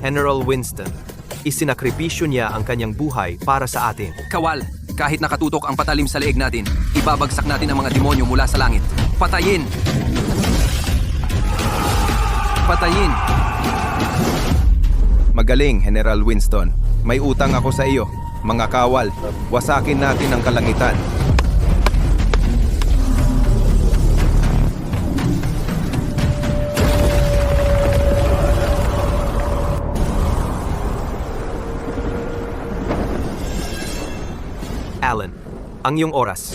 General Winston, isinakripisyo niya ang kanyang buhay para sa atin. Kawal, kahit nakatutok ang patalim sa leeg natin, ibabagsak natin ang mga demonyo mula sa langit. Patayin! Patayin! Magaling, General Winston. May utang ako sa iyo. Mga kawal, wasakin natin ang kalangitan. Alan, ang iyong oras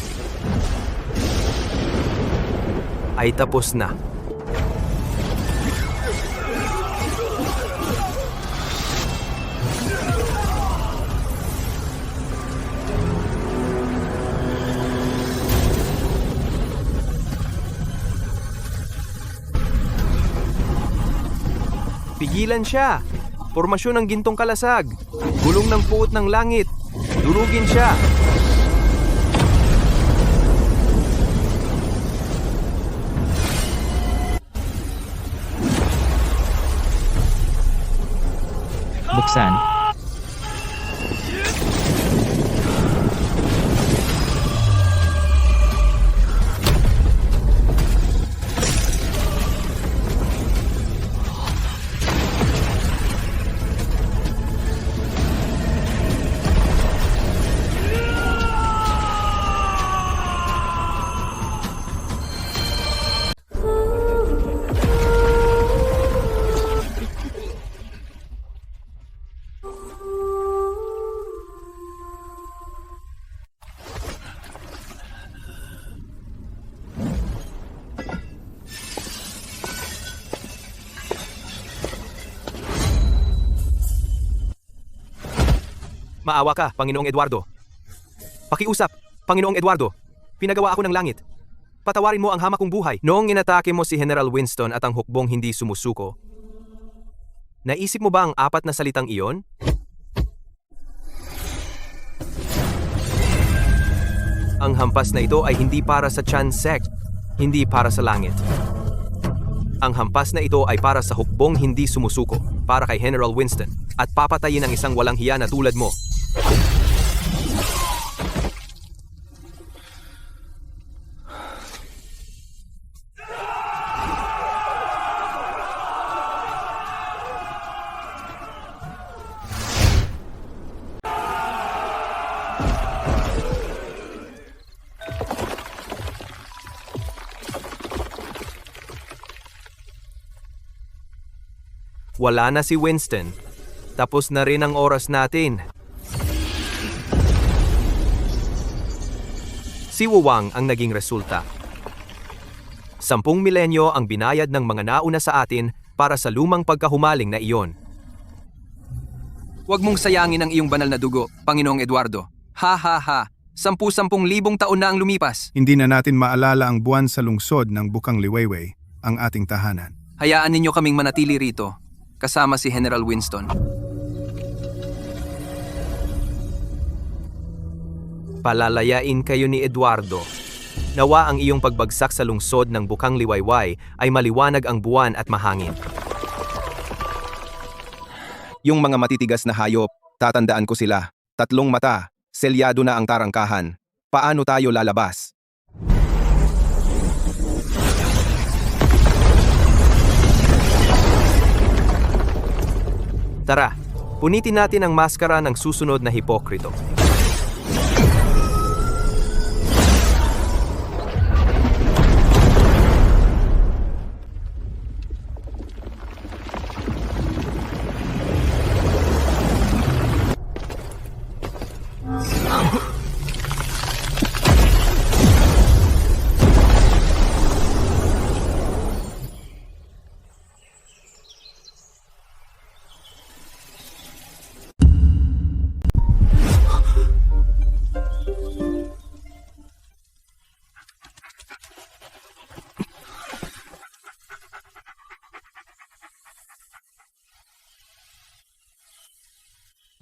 ay tapos na. Pigilan siya! Formasyon ng gintong kalasag! Gulong ng puot ng langit! Durugin siya! Buksan. Maawa ka, Panginoong Eduardo. Pakiusap, Panginoong Eduardo. Pinagawa ako ng langit. Patawarin mo ang hamak kong buhay. Noong inatake mo si General Winston at ang hukbong hindi sumusuko, naisip mo ba ang apat na salitang iyon? Ang hampas na ito ay hindi para sa Chan sect, hindi para sa langit. Ang hampas na ito ay para sa hukbong hindi sumusuko, para kay General Winston, at papatayin ang isang walang hiya na tulad mo. Wala na si Winston. Tapos na rin ang oras natin. Si Wuwang ang naging resulta. 10 milenyo ang binayad ng mga nauna sa atin para sa lumang pagkahumaling na iyon. Huwag mong sayangin ang iyong banal na dugo, Panginoong Eduardo. Ha ha ha, 10,000 taon na ang lumipas. Hindi na natin maalala ang buwan sa lungsod ng Bukang Liwayway, ang ating tahanan. Hayaan ninyo kaming manatili rito, kasama si General Winston. Palalayain kayo ni Eduardo. Nawa ang iyong pagbagsak sa lungsod ng Bukang Liwayway ay maliwanag ang buwan at mahangin. Yung mga matitigas na hayop, tatandaan ko sila. 3 mata, selyado na ang tarangkahan. Paano tayo lalabas? Tara, punitin natin ang maskara ng susunod na hipokrito.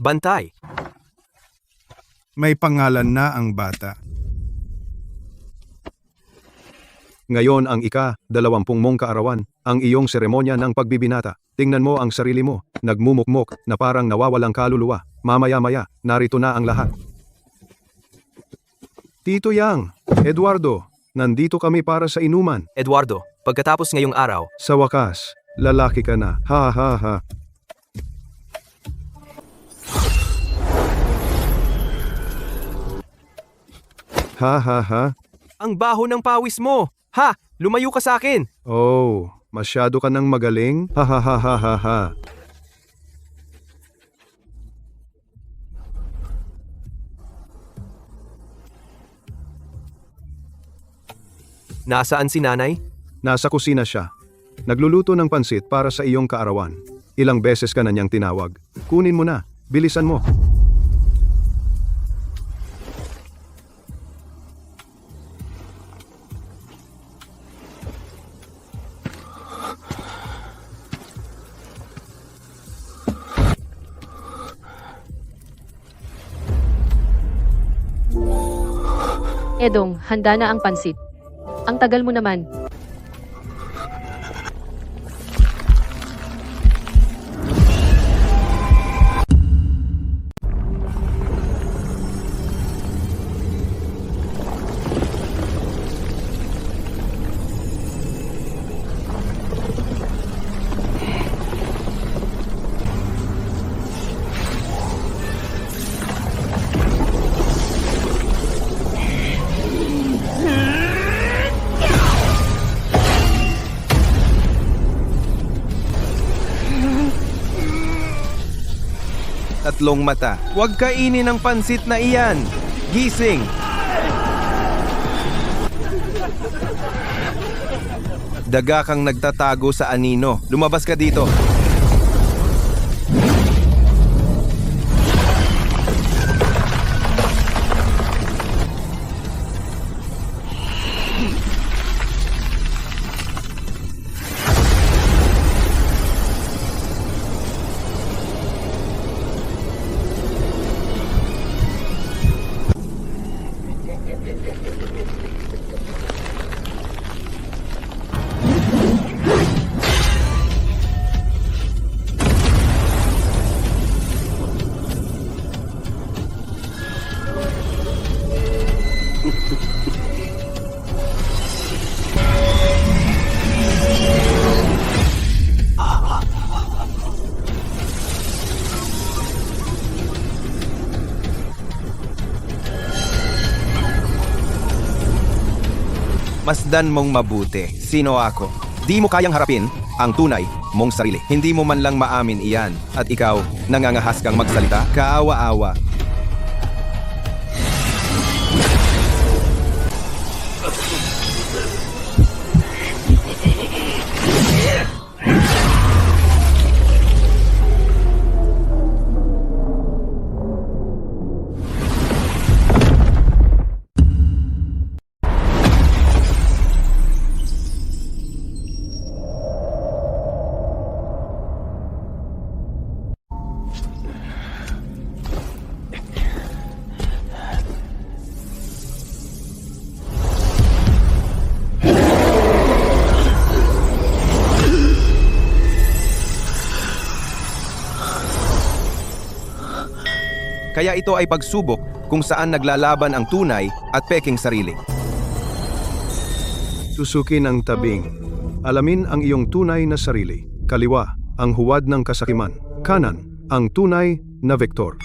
Bantay! May pangalan na ang bata. Ngayon ang ika-20 mong kaarawan, ang iyong seremonya ng pagbibinata. Tingnan mo ang sarili mo, nagmumukmok na parang nawawalang kaluluwa. Mamaya-maya, narito na ang lahat. Tito Yang, Eduardo, nandito kami para sa inuman. Eduardo, pagkatapos ngayong araw, Sa wakas, lalaki ka na. Ha ha ha. Ha ha ha. ang baho ng pawis mo! Ha! Lumayo ka sa akin! Oh, masyado ka nang magaling? Ha ha ha ha ha ha. Nasaan si nanay? Nasa kusina siya. Nagluluto ng pansit para sa iyong kaarawan. Ilang beses ka na niyang tinawag. Kunin mo na. Bilisan mo. Edong, handa na ang pansit. Ang tagal mo naman. Tatlong mata. Huwag kainin ang pansit na iyan. Gising! Daga kang nagtatago sa anino. Lumabas ka dito. Masdan mong mabuti. Sino ako? Di mo kayang harapin ang tunay mong sarili. Hindi mo man lang maamin iyan. At ikaw, nangangahas kang magsalita? Kaawa-awa. Kaya ito ay pagsubok kung saan naglalaban ang tunay at peking sarili. Susukin ang tabing. Alamin ang iyong tunay na sarili. Kaliwa, ang huwad ng kasakiman. Kanan, ang tunay na vektor.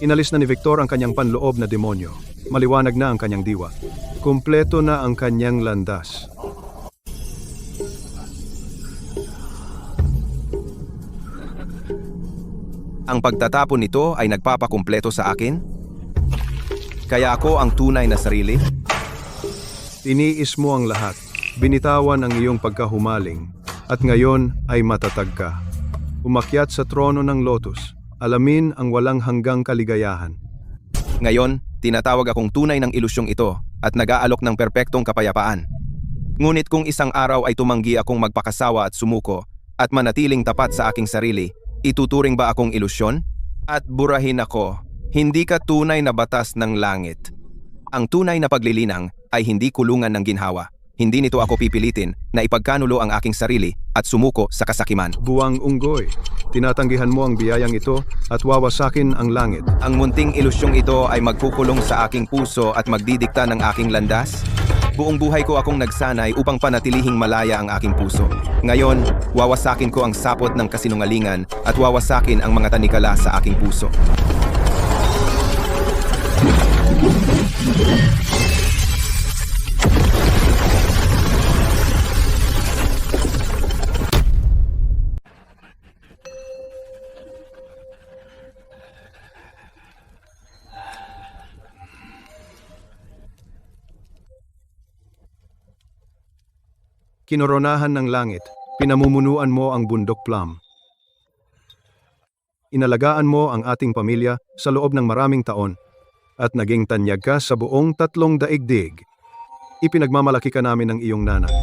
Inalis na ni Victor ang kanyang panloob na demonyo. Maliwanag na ang kanyang diwa. Kumpleto na ang kanyang landas. Ang pagtatapon nito ay nagpapakumpleto sa akin? Kaya ako ang tunay na sarili? Tiniis mo ang lahat. Binitawan ang iyong pagkahumaling. At ngayon ay matatag ka. Umakyat sa trono ng lotus. Alamin ang walang hanggang kaligayahan. Ngayon, tinatawag akong tunay ng ilusyong ito at nag-aalok ng perpektong kapayapaan. Ngunit kung isang araw ay tumanggi akong magpakasawa at sumuko at manatiling tapat sa aking sarili, ituturing ba akong ilusyon? At burahin ako, hindi ka tunay na batas ng langit. Ang tunay na paglilinang ay hindi kulungan ng ginhawa. Hindi nito ako pipilitin na ipagkanulo ang aking sarili at sumuko sa kasakiman. Buwang unggoy. Tinatanggihan mo ang biyayang ito at wawasakin ang langit. Ang munting ilusyong ito ay magkukulong sa aking puso at magdidikta ng aking landas? Buong buhay ko akong nagsanay upang panatilihing malaya ang aking puso. Ngayon, wawasakin ko ang sapot ng kasinungalingan at wawasakin ang mga tanikala sa aking puso. Kinoronahan ng langit, pinamumunuan mo ang bundok Plum. Inalagaan mo ang ating pamilya sa loob ng maraming taon at naging tanyag ka sa buong 3 daigdig. Ipinagmamalaki ka namin ng iyong nanay.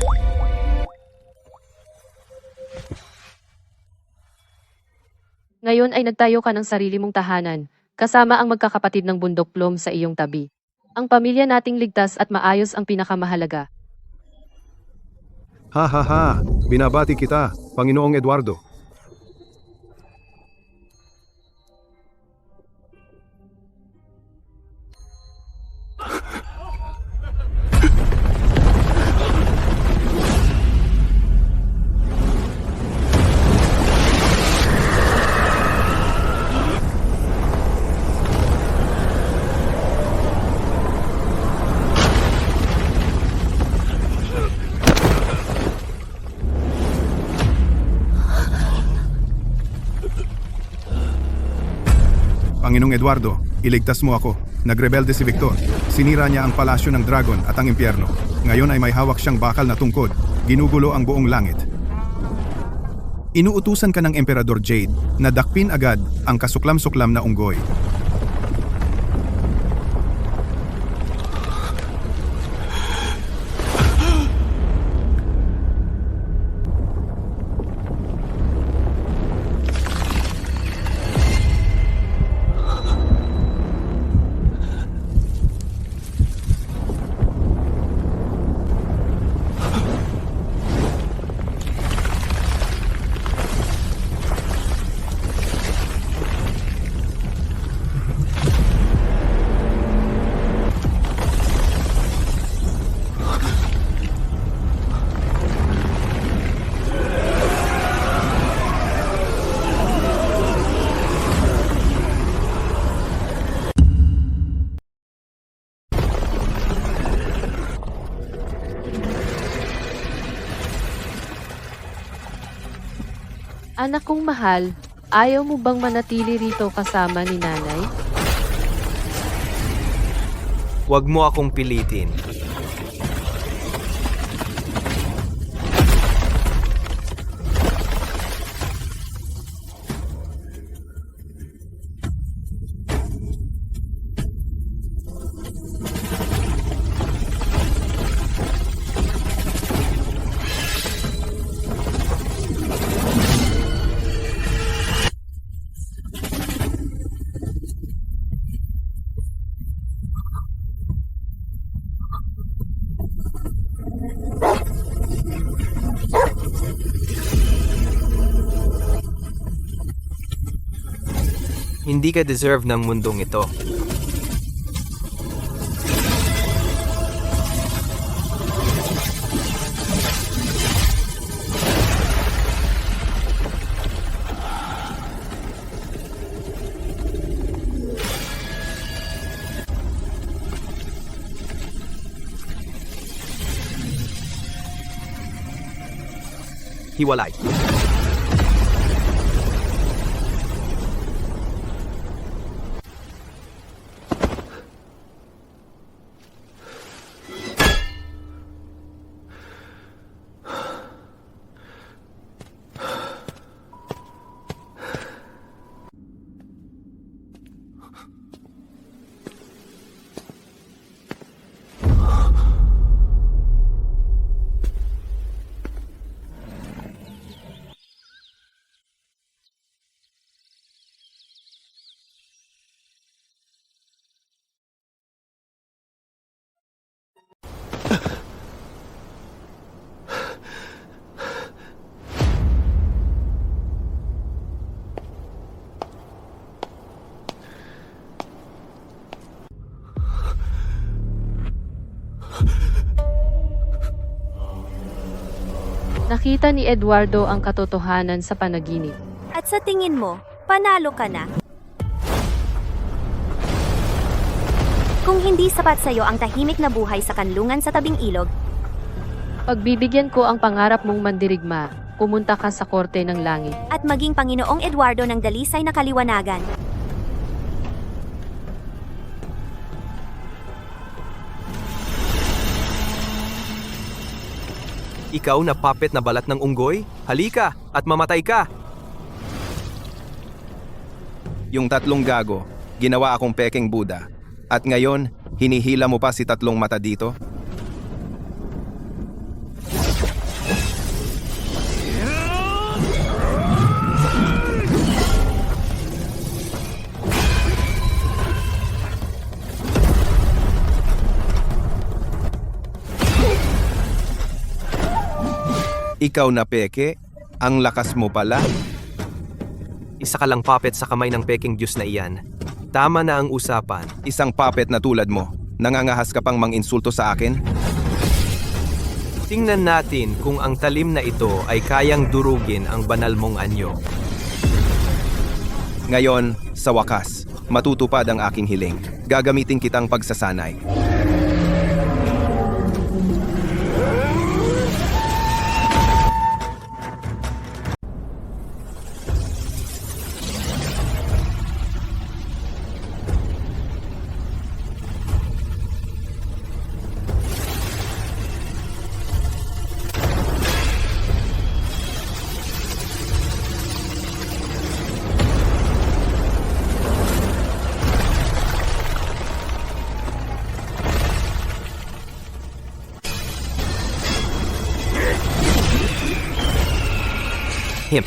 Ngayon ay nagtayo ka ng sarili mong tahanan, kasama ang magkakapatid ng bundok Plum sa iyong tabi. Ang pamilya nating ligtas at maayos ang pinakamahalaga. Ha ha ha! Binabati kita, Panginoong Eduardo. Panginoong Eduardo, iligtas mo ako. Nagrebelde si Victor. Sinira niya ang palasyo ng dragon at ang impyerno. Ngayon ay may hawak siyang bakal na tungkod. Ginugulo ang buong langit. Inuutusan ka ng Emperador Jade na dakpin agad ang kasuklam-suklam na unggoy. Anak kong mahal, ayaw mo bang manatili rito kasama ni nanay? Huwag mo akong pilitin. Hindi ka deserve ng mundong ito. Hiwalay. Nakita ni Eduardo ang katotohanan sa panaginip. At sa tingin mo, panalo ka na? Kung hindi sapat sa'yo ang tahimik na buhay sa kanlungan sa tabing ilog, Pagbibigyan ko ang pangarap mong mandirigma, pumunta ka sa korte ng langit. at maging Panginoong Eduardo ng dalisay na kaliwanagan. Ikaw na puppet na balat ng unggoy? Halika at mamatay ka! Yung tatlong gago, ginawa akong peking Buddha. At ngayon, hinihila mo pa si tatlong mata dito? Ikaw na peke, ang lakas mo pala. Isa ka lang puppet sa kamay ng peking Diyos na iyan. Tama na ang usapan. Isang puppet na tulad mo, nangangahas ka pang manginsulto sa akin? Tingnan natin kung ang talim na ito ay kayang durugin ang banal mong anyo. Ngayon, sa wakas, matutupad ang aking hiling. Gagamitin kitang pagsasanay. Him.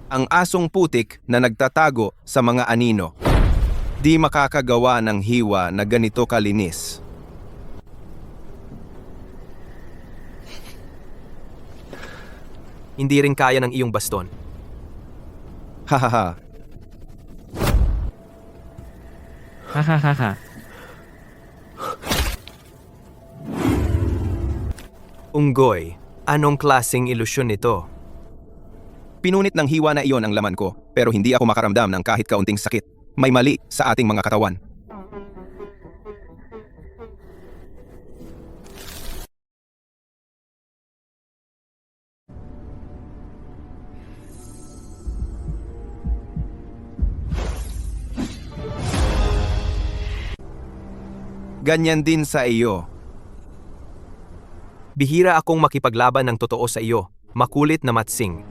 Ang asong putik na nagtatago sa mga anino. Di makakagawa ng hiwa na ganito kalinis. Hindi rin kaya ng iyong baston. Hahaha. Hahaha. Unggoy, anong klaseng ilusyon ito? Pinunit ng hiwa na iyon ang laman ko, pero hindi ako makaramdam ng kahit kaunting sakit. May mali sa ating mga katawan. Ganyan din sa iyo. Bihira akong makipaglaban ng totoo sa iyo, makulit na matsing.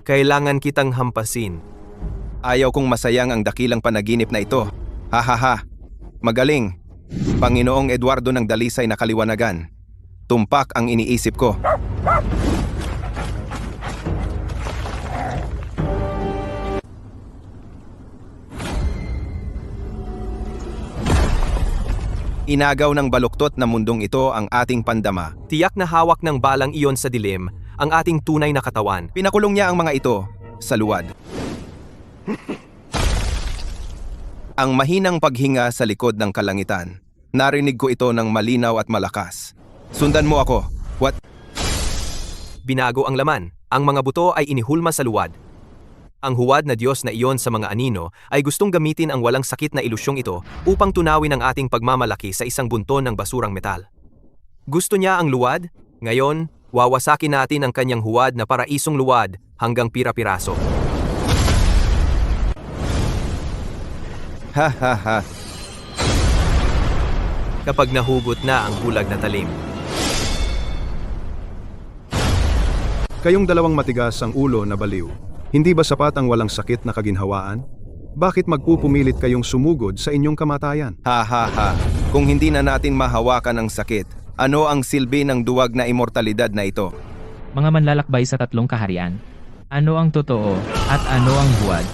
Kailangan kitang hampasin. Ayaw kong masayang ang dakilang panaginip na ito. Ha ha ha. Magaling. Panginoong Eduardo ng Dalisay na kaliwanagan. Tumpak ang iniisip ko. Inagaw ng baluktot na mundong ito ang ating pandama. Tiyak na hawak ng balang iyon sa dilim ang ating tunay na katawan. Pinakulong niya ang mga ito sa luwad. Ang mahinang paghinga sa likod ng kalangitan. Narinig ko ito ng malinaw at malakas. Sundan mo ako. What? Binago ang laman. Ang mga buto ay inihulma sa luwad. Ang huwad na Diyos na iyon sa mga anino ay gustong gamitin ang walang sakit na ilusyong ito upang tunawin ang ating pagmamalaki sa isang bunton ng basurang metal. Gusto niya ang luwad? Ngayon, wawasakin natin ang kanyang huwad na paraisong luwad hanggang pira-piraso. Ha ha ha. Kapag nahugot na ang bulag na talim. Kayong dalawang matigas ang ulo na baliw. Hindi ba sapat ang walang sakit na kaginhawaan? Bakit magpupumilit kayong sumugod sa inyong kamatayan? Ha ha ha. Kung hindi na natin mahawakan ang sakit, ano ang silbi ng duwag na immortalidad na ito? Mga manlalakbay sa tatlong kaharian. Ano ang totoo at ano ang buwad?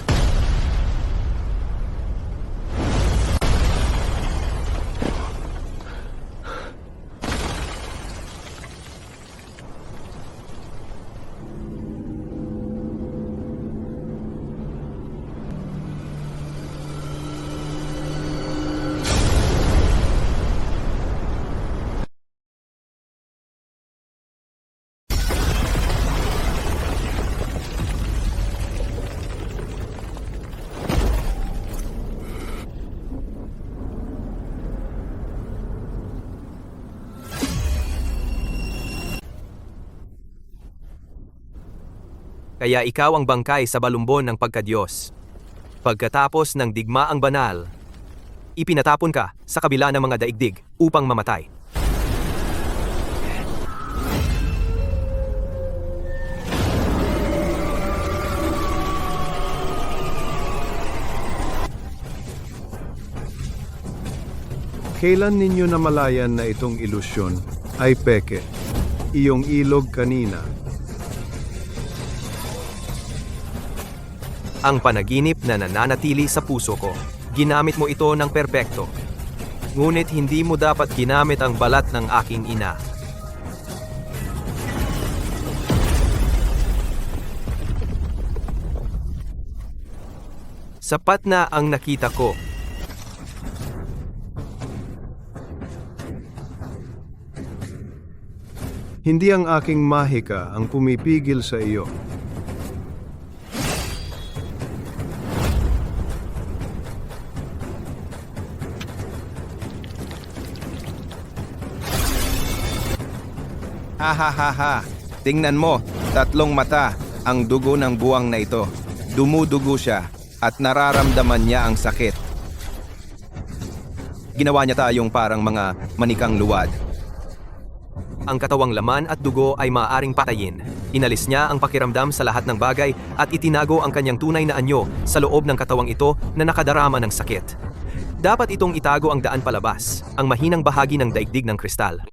Kaya ikaw ang bangkay sa balumbon ng pagkadiyos. Pagkatapos ng digmaang banal, ipinatapon ka sa kabila ng mga daigdig upang mamatay. Kailan ninyo namalayan na itong ilusyon ay peke? Iyong ilog kanina. Ang panaginip na nananatili sa puso ko, ginamit mo ito ng perpekto. Ngunit hindi mo dapat ginamit ang balat ng aking ina. Sapat na ang nakita ko. Hindi ang aking mahika ang pumipigil sa iyo. Ha ha ha ha. Tingnan mo, tatlong mata, ang dugo ng buwang na ito. Dumudugo siya at nararamdaman niya ang sakit. Ginawa niya tayong parang mga manikang luwad. Ang katawang laman at dugo ay maaaring patayin. Inalis niya ang pakiramdam sa lahat ng bagay at itinago ang kanyang tunay na anyo sa loob ng katawang ito na nakadarama ng sakit. Dapat itong itago ang daan palabas, ang mahinang bahagi ng daigdig ng kristal.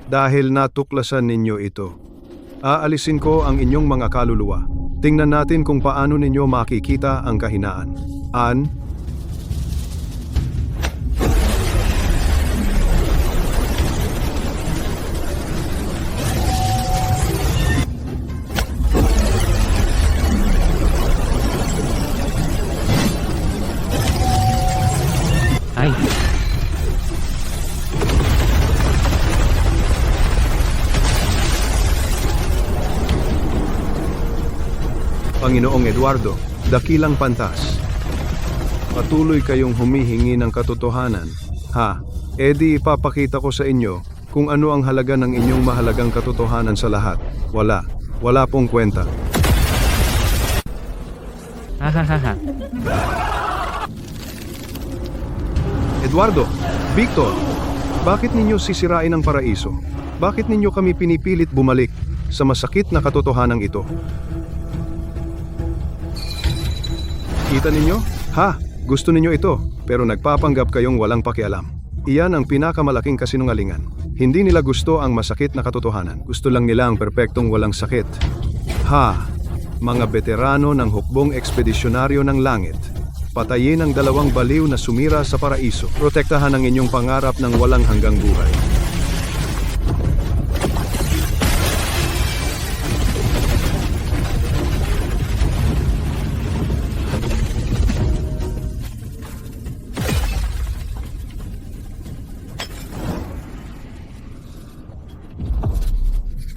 Dahil natuklasan ninyo ito, aalisin ko ang inyong mga kaluluwa. Tingnan natin kung paano ninyo makikita ang kahinaan. An? Ay, Panginoong Eduardo, dakilang pantas. Patuloy kayong humihingi ng katotohanan. Ha, edi ipapakita ko sa inyo kung ano ang halaga ng inyong mahalagang katotohanan sa lahat. Wala pong kwenta. Hahaha. Eduardo, Victor, bakit ninyo sisirain ang paraiso? Bakit ninyo kami pinipilit bumalik sa masakit na katotohanan ito? Kita ninyo? Ha? Gusto ninyo ito, pero nagpapanggap kayong walang pakialam. Iyan ang pinakamalaking kasinungalingan. Hindi nila gusto ang masakit na katotohanan. Gusto lang nila ang perpektong walang sakit. Ha? Mga veterano ng hukbong ekspedisyonaryo ng langit. Patayin ang 2 baliw na sumira sa paraiso. Protektahan ang inyong pangarap ng walang hanggang buhay.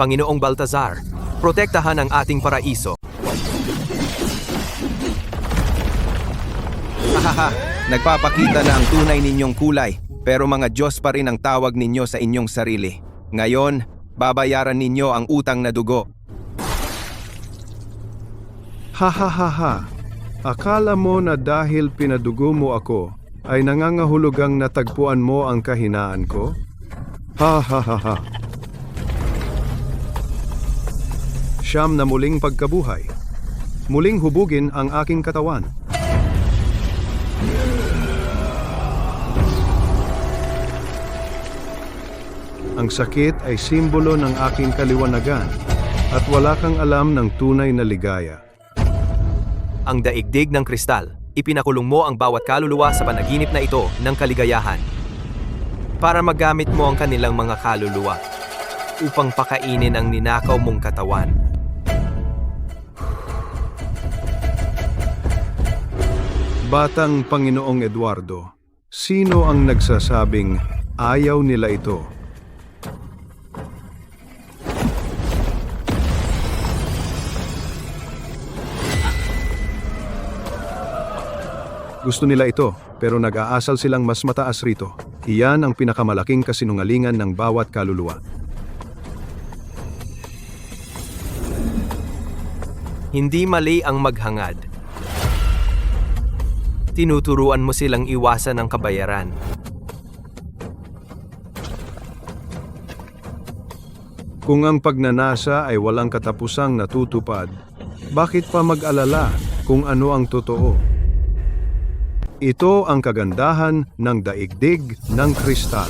Panginoong Baltazar, protektahan ang ating paraiso. Hahaha, nagpapakita na ang tunay ninyong kulay, pero mga Diyos pa rin ang tawag ninyo sa inyong sarili. Ngayon, babayaran ninyo ang utang na dugo. Ha. Akala mo na dahil pinadugo mo ako, ay nangangahulugang natagpuan mo ang kahinaan ko? Ha. Siyam na muling pagkabuhay. Muling hubugin ang aking katawan. Ang sakit ay simbolo ng aking kaliwanagan at wala kang alam ng tunay na ligaya. Ang daigdig ng kristal, ipinakulong mo ang bawat kaluluwa sa panaginip na ito ng kaligayahan. Para magamit mo ang kanilang mga kaluluwa upang pakainin ang ninakaw mong katawan. Batang Panginoong Eduardo, sino ang nagsasabing ayaw nila ito? Gusto nila ito, pero nag-aasal silang mas mataas rito. Iyan ang pinakamalaking kasinungalingan ng bawat kaluluwa. Hindi mali ang maghangad. Tinuturuan mo silang iwasan ang kabayaran. Kung ang pagnanasa ay walang katapusang natutupad, bakit pa mag-alala kung ano ang totoo? Ito ang kagandahan ng daigdig ng kristal.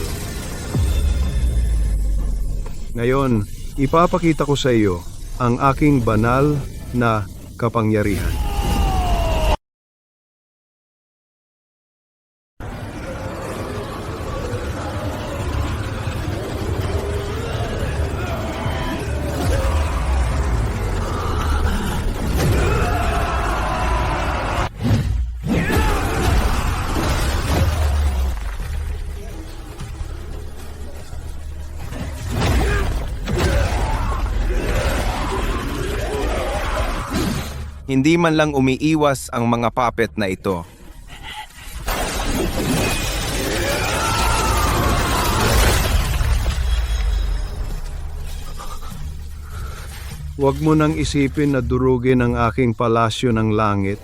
Ngayon, ipapakita ko sa iyo ang aking banal na kapangyarihan. Hindi man lang umiiwas ang mga puppet na ito. Huwag mo nang isipin na durugin ang aking palasyo ng langit.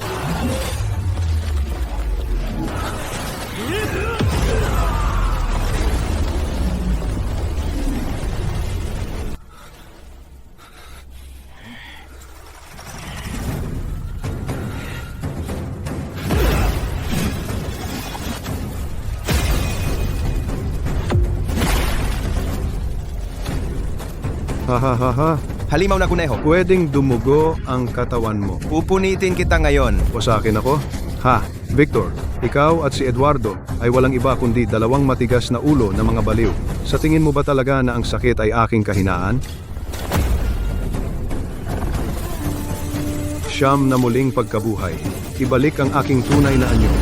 Ha. Halimaw na kuneho, Pwedeng dumugo ang katawan mo. pupunitin kita ngayon. O sa akin ako? Ha, Victor, ikaw at si Eduardo ay walang iba kundi 2 matigas na ulo na mga baliw. Sa tingin mo ba talaga na ang sakit ay aking kahinaan? Siyam na muling pagkabuhay. Ibalik ang aking tunay na anyo.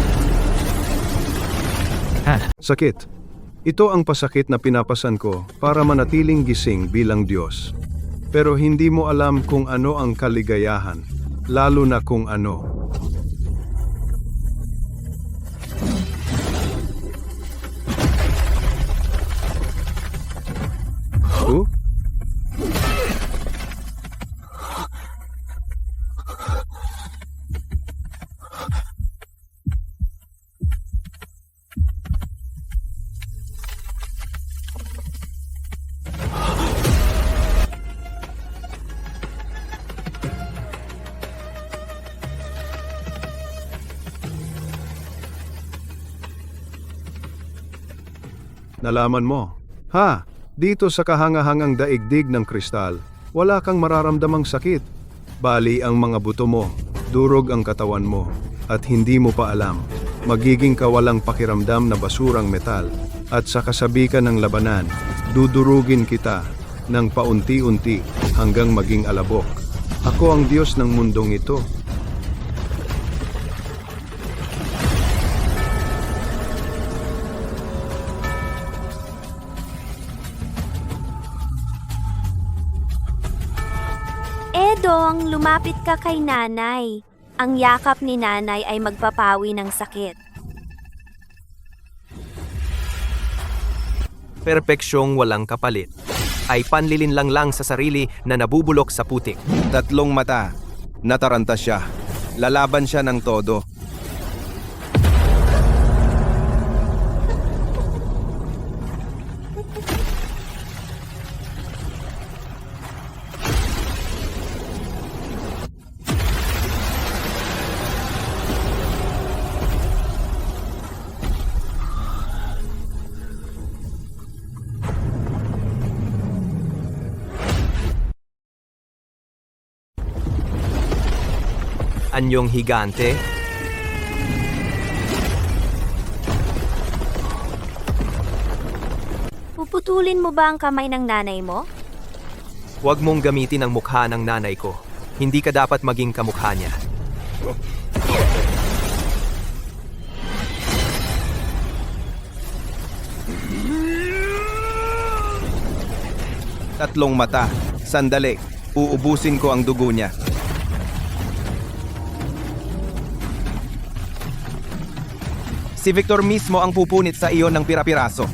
Ha? Sakit. Ito ang pasakit na pinapasan ko para manatiling gising bilang Diyos. Pero hindi mo alam kung ano ang kaligayahan, lalo na kung ano. Oh? Nalaman mo? Ha? Dito sa kahangahangang daigdig ng kristal, wala kang mararamdamang sakit. Bali ang mga buto mo, durog ang katawan mo, at hindi mo pa alam. Magiging kawalang pakiramdam na basurang metal, at sa kasabikan ng labanan, dudurugin kita ng paunti-unti hanggang maging alabok. Ako ang Diyos ng mundong ito. Edong, lumapit ka kay nanay. Ang yakap ni nanay ay magpapawi ng sakit. Perpeksyong walang kapalit. Ay panlilinlang lang sa sarili na nabubulok sa putik. 3 mata. Nataranta siya. Lalaban siya ng todo. Anyong higante, Puputulin mo ba ang kamay ng nanay mo? huwag mong gamitin ang mukha ng nanay ko. Hindi ka dapat maging kamukha niya. Tatlong mata. Sandali. Uubusin ko ang dugo niya. Si Victor mismo ang pupunit sa iyo ng pirapiraso.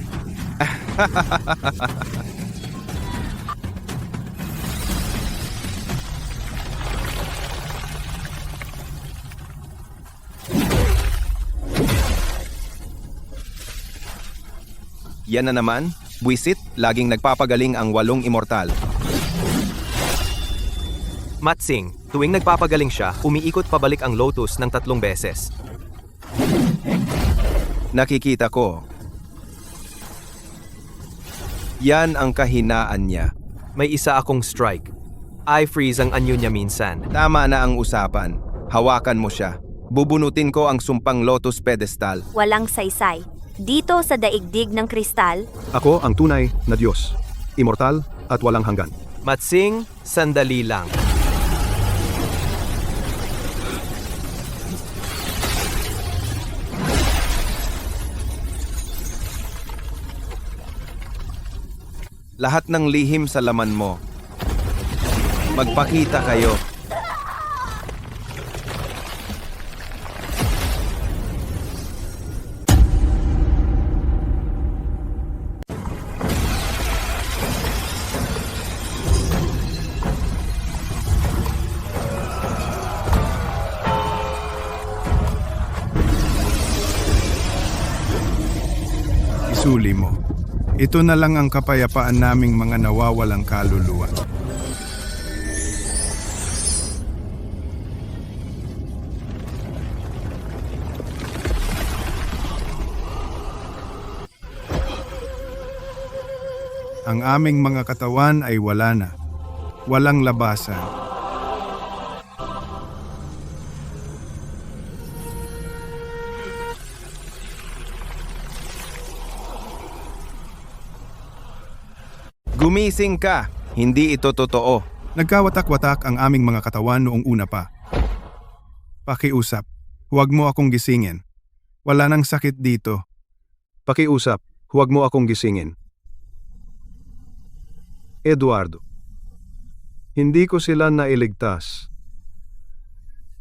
Yan na naman, buwisit, laging nagpapagaling ang 8 immortal. Matsing, tuwing nagpapagaling siya, umiikot pabalik ang lotus ng 3 beses. Nakikita ko. Yan ang kahinaan niya. May isa akong strike. I-freeze ang anyo niya minsan. Tama na ang usapan. Hawakan mo siya. Bubunutin ko ang sumpang lotus pedestal. Walang saysay. Dito sa daigdig ng kristal, Ako ang tunay na Diyos, immortal at walang hanggan. Matsing, sandali lang. Lahat ng lihim sa laman mo. Magpakita kayo. Isuli mo. Ito na lang ang kapayapaan naming mga nawawalang kaluluwa. Ang aming mga katawan ay wala na. Walang labasan. Gumising ka. Hindi ito totoo. Nagkawatak-watak ang aming mga katawan noong una pa. Pakiusap, huwag mo akong gisingin. Wala nang sakit dito. Pakiusap, huwag mo akong gisingin. Eduardo, hindi ko sila nailigtas.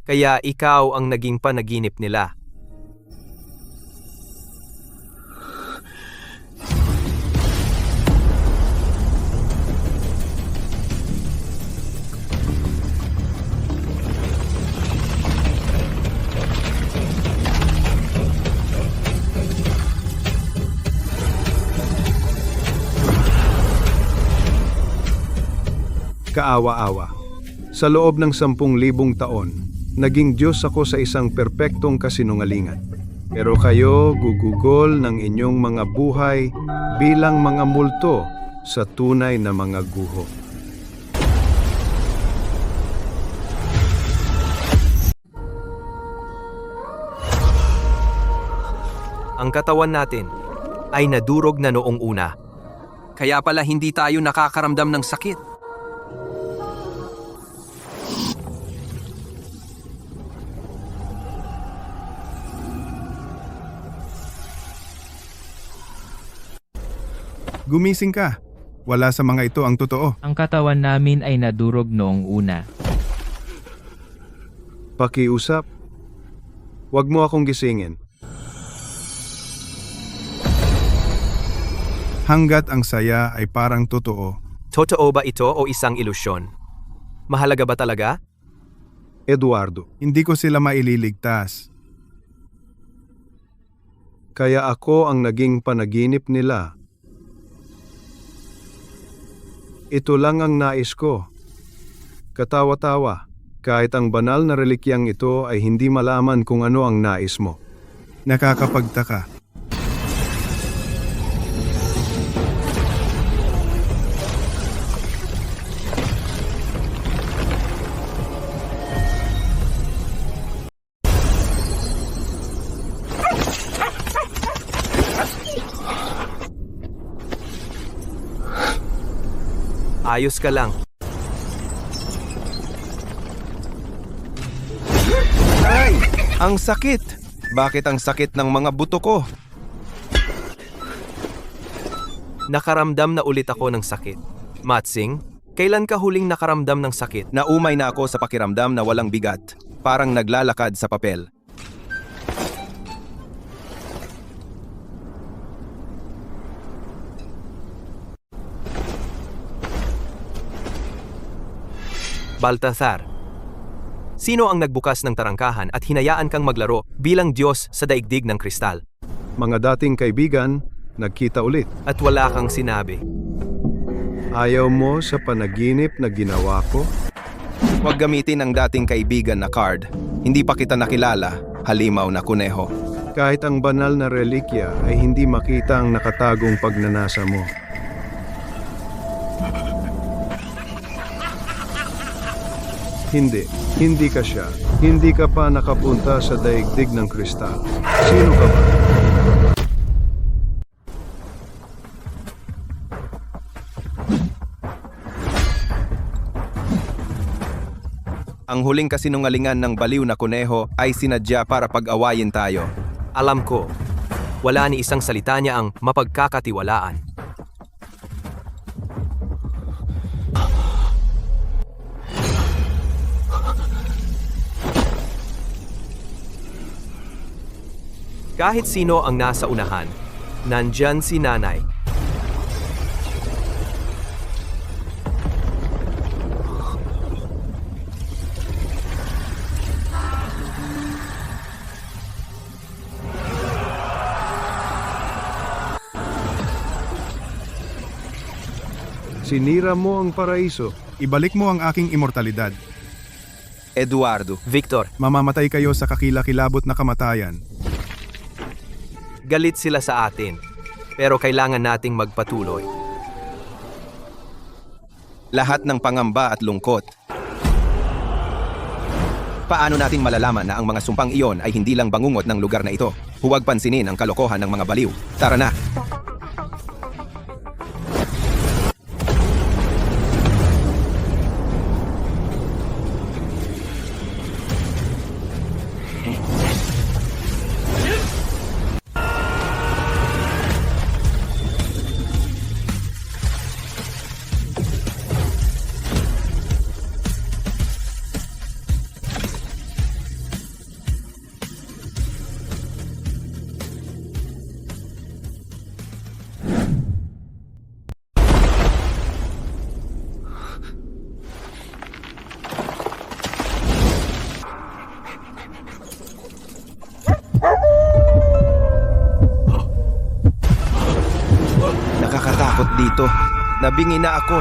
Kaya ikaw ang naging panaginip nila. Kaawa-awa. Sa loob ng 10,000 taon, naging Diyos ako sa isang perpektong kasinungalingan. Pero kayo gugugol ng inyong mga buhay bilang mga multo sa tunay na mga guho. Ang katawan natin ay nadurog na noong una. Kaya pala hindi tayo nakakaramdam ng sakit. Gumising ka. Wala sa mga ito ang totoo. Ang katawan namin ay nadurog noong una. Pakiusap. Huwag mo akong gisingin. Hanggat ang saya ay parang totoo. Totoo ba ito o isang ilusyon? Mahalaga ba talaga? Eduardo, hindi ko sila maililigtas. Kaya ako ang naging panaginip nila. Ito lang ang nais ko. Katawa-tawa, kahit ang banal na relikyang ito ay hindi malaman kung ano ang nais mo. Nakakapagtaka. Ayos ka lang. Ay! Ang sakit! Bakit ang sakit ng mga buto ko? Nakaramdam na ulit ako ng sakit. Matsing, kailan ka huling nakaramdam ng sakit? Naumay na ako sa pakiramdam na walang bigat. Parang naglalakad sa papel. Baltasar, sino ang nagbukas ng tarangkahan at hinayaan kang maglaro bilang Diyos sa daigdig ng kristal? Mga dating kaibigan, nagkita ulit. At wala kang sinabi. Ayaw mo sa panaginip na ginawa ko? Huwag gamitin ang dating kaibigan na card. Hindi pa kita nakilala, halimaw na kuneho. Kahit ang banal na relikya ay hindi makita ang nakatagong pagnanasa mo. Hindi ka siya. Hindi ka pa nakapunta sa daigdig ng kristal. Sino ka ba? Ang huling kasinungalingan ng baliw na kuneho ay sinadya para pag-awayin tayo. Alam ko, wala ni isang salita niya ang mapagkakatiwalaan. Kahit sino ang nasa unahan, nandyan si nanay. Sinira mo ang paraiso. Ibalik mo ang aking immortalidad. Eduardo, Victor, Mamamatay kayo sa kakilakilabot na kamatayan. galit sila sa atin, pero kailangan nating magpatuloy. lahat ng pangamba at lungkot. Paano nating malalaman na ang mga sumpang iyon ay hindi lang bangungot ng lugar na ito? Huwag pansinin ang kalokohan ng mga baliw. Tara na! Nakakatakot dito. Nabingi na ako.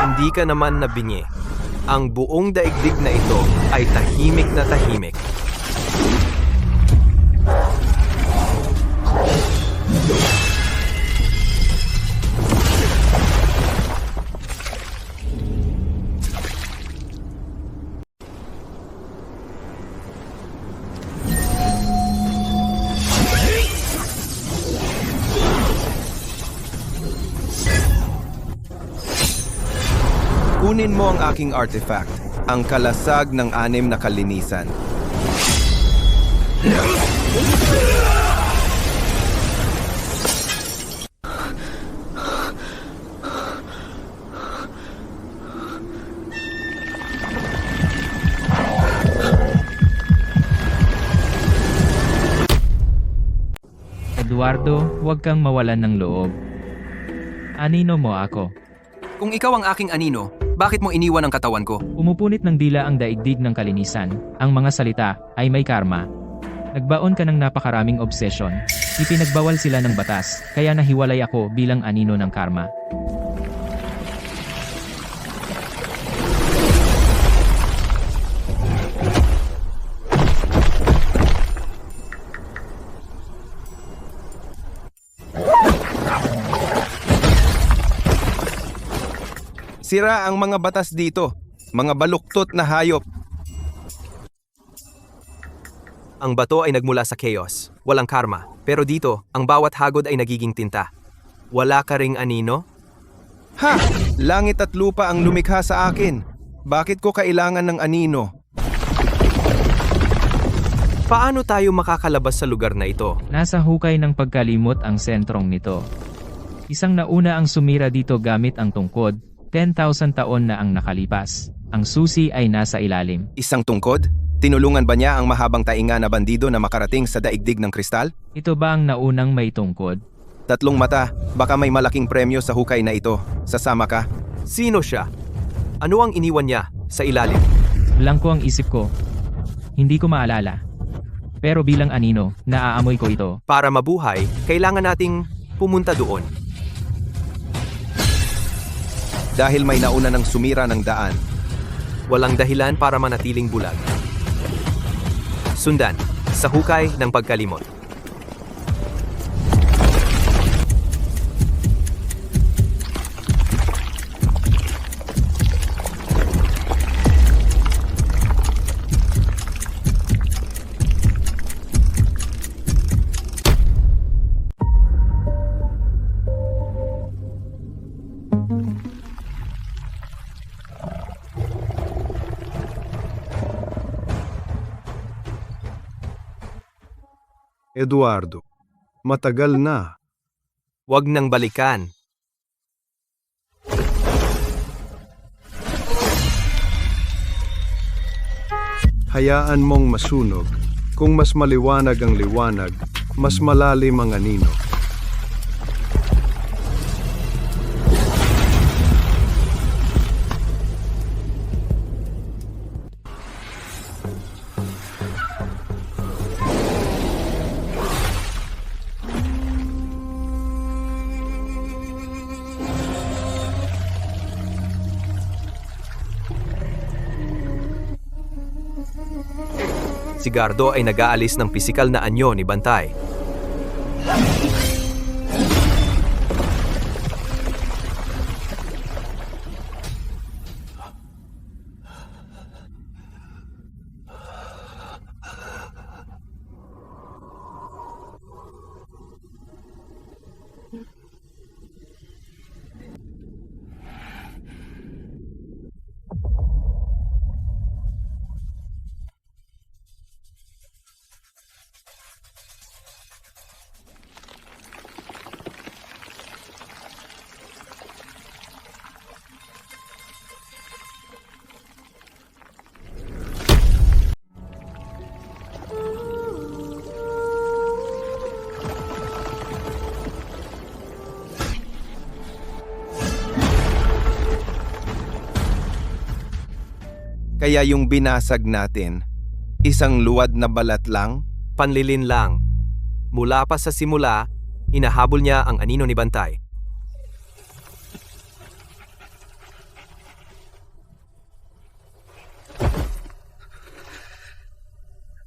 Hindi ka naman nabingi. Ang buong daigdig na ito ay tahimik na tahimik. Kunin mo ang aking artifact, ang kalasag ng 6 na kalinisan. Eduardo, huwag kang mawalan ng loob. Anino mo ako. Kung ikaw ang aking anino, bakit mo iniwan ang katawan ko? Umupunit ng dila ang daigdig ng kalinisan. Ang mga salita ay may karma. Nagbaon ka ng napakaraming obsession. Ipinagbawal sila ng batas, kaya nahiwalay ako bilang anino ng karma. Sira ang mga batas dito, mga baluktot na hayop. Ang bato ay nagmula sa chaos, walang karma. Pero dito, ang bawat hagod ay nagiging tinta. Wala ka ring anino? Ha! Langit at lupa ang lumikha sa akin. Bakit ko kailangan ng anino? Paano tayo makakalabas sa lugar na ito? Nasa hukay ng pagkalimot ang sentrong nito. Isang nauna ang sumira dito gamit ang tungkod. 10,000 taon na ang nakalipas. Ang susi ay nasa ilalim. Isang tungkod? Tinulungan ba niya ang mahabang tainga na bandido na makarating sa daigdig ng kristal? Ito ba ang naunang may tungkod? 3 mata, baka may malaking premyo sa hukay na ito. Sasama ka? Sino siya? Ano ang iniwan niya sa ilalim? Blanko ang isip ko. Hindi ko maalala. Pero bilang anino, naaamoy ko ito. Para mabuhay, kailangan nating pumunta doon. Dahil may nauna ng sumira ng daan. Walang dahilan para manatiling bulag. Sundan, sa hukay ng pagkalimot. Eduardo, matagal na. Huwag nang balikan. Hayaan mong masunog. Kung mas maliwanag ang liwanag, mas malalim ang anino. Si Gardo ay nag-aalis ng pisikal na anyo ni Bantay. Kaya yung binasag natin, isang luwad na balat lang? Panlilin lang. Mula pa sa simula, inahabol niya ang anino ni Bantay.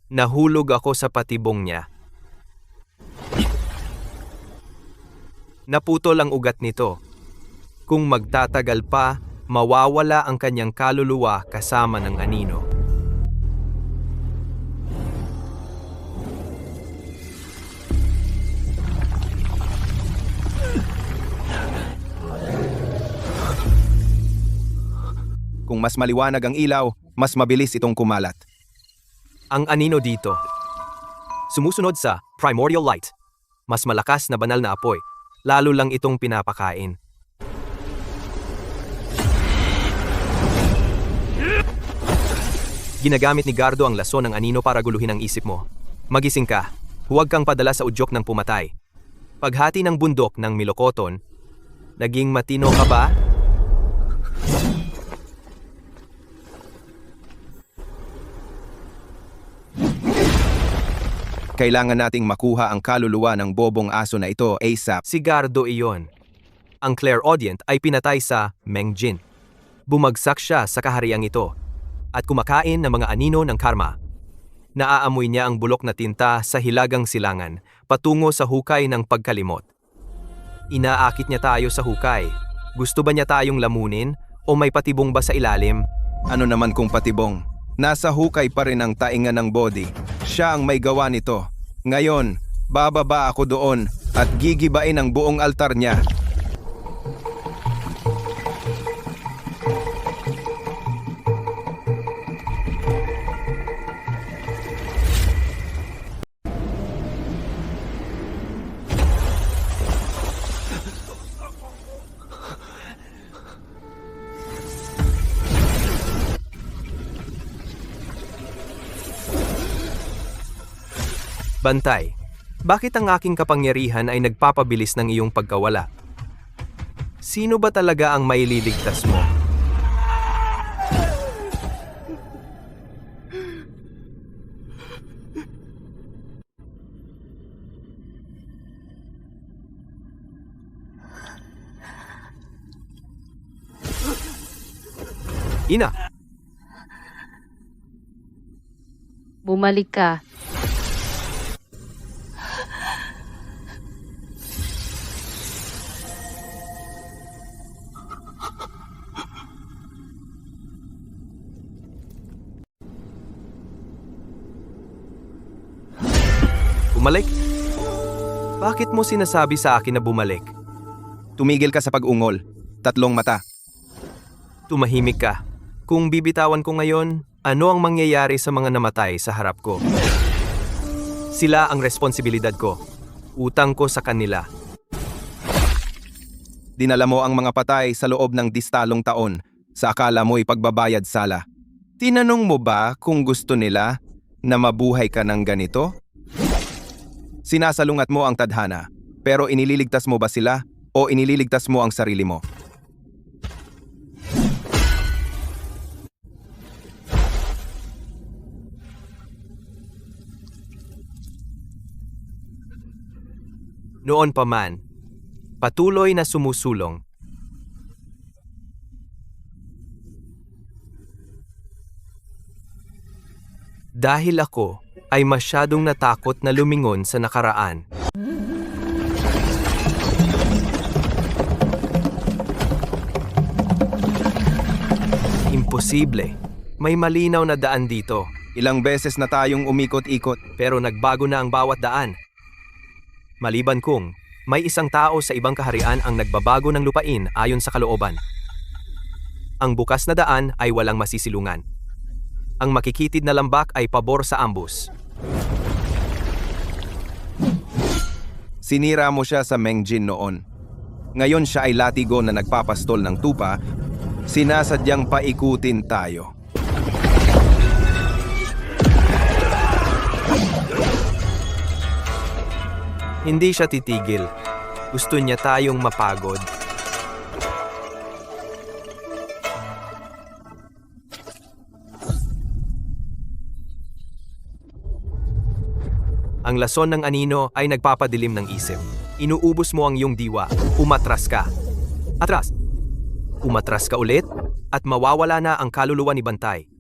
Nahulog ako sa patibong niya. Naputol ang ugat nito. Kung magtatagal pa, mawawala ang kanyang kaluluwa kasama ng anino. Kung mas maliwanag ang ilaw, mas mabilis itong kumalat. Ang anino dito. Sumusunod sa primordial light. Mas malakas na banal na apoy. Lalo lang itong pinapakain. Ginagamit ni Gardo ang lason ng anino para guluhin ang isip mo. Magising ka. Huwag kang padala sa udyok ng pumatay. Paghati ng bundok ng Milokoton, naging matino ka ba? Kailangan nating makuha ang kaluluwa ng bobong aso na ito ASAP. Si Gardo iyon. Ang clairaudient ay pinatay sa Mengjin. Bumagsak siya sa kahariang ito at kumakain ng mga anino ng karma. Naaamoy niya ang bulok na tinta sa hilagang silangan patungo sa hukay ng pagkalimot. Inaakit niya tayo sa hukay. Gusto ba niya tayong lamunin o may patibong ba sa ilalim? Ano naman kung patibong? Nasa hukay pa rin ang tainga ng body. Siya ang may gawa nito. Ngayon, bababa ako doon at gigibain ang buong altar niya. Bantay, bakit ang aking kapangyarihan ay nagpapabilis ng iyong pagkawala? Sino ba talaga ang maililigtas mo? Ina! Bumalik ka. Bumalik? Bakit mo sinasabi sa akin na bumalik? Tumigil ka sa pag-ungol. 3 mata. Tumahimik ka. Kung bibitawan ko ngayon, ano ang mangyayari sa mga namatay sa harap ko? Sila ang responsibilidad ko. Utang ko sa kanila. Dinala mo ang mga patay sa loob ng distalong taon sa akala mo'y pagbabayad sala. Tinanong mo ba kung gusto nila na mabuhay ka ng ganito? Sinasalungat mo ang tadhana, pero inililigtas mo ba sila o inililigtas mo ang sarili mo? Noon pa man, patuloy na sumusulong. Dahil ako ay masyadong natakot na lumingon sa nakaraan. Imposible. May malinaw na daan dito, Ilang beses na tayong umikot-ikot. pero nagbago na ang bawat daan. Maliban kung may isang tao sa ibang kaharian ang nagbabago ng lupain ayon sa kalooban. Ang bukas na daan ay walang masisilungan. Ang makikitid na lambak ay pabor sa ambus. Sinira mo siya sa Mengjin noon. Ngayon siya ay latigo na nagpapastol ng tupa. Sinasadyang paikutin tayo. Hindi siya titigil. Gusto niya tayong mapagod. Ang lason ng anino ay nagpapadilim ng isip. Inuubos mo ang iyong diwa. Umatras ka. Atras. Umatras ka ulit at mawawala na ang kaluluwa ni Bantay.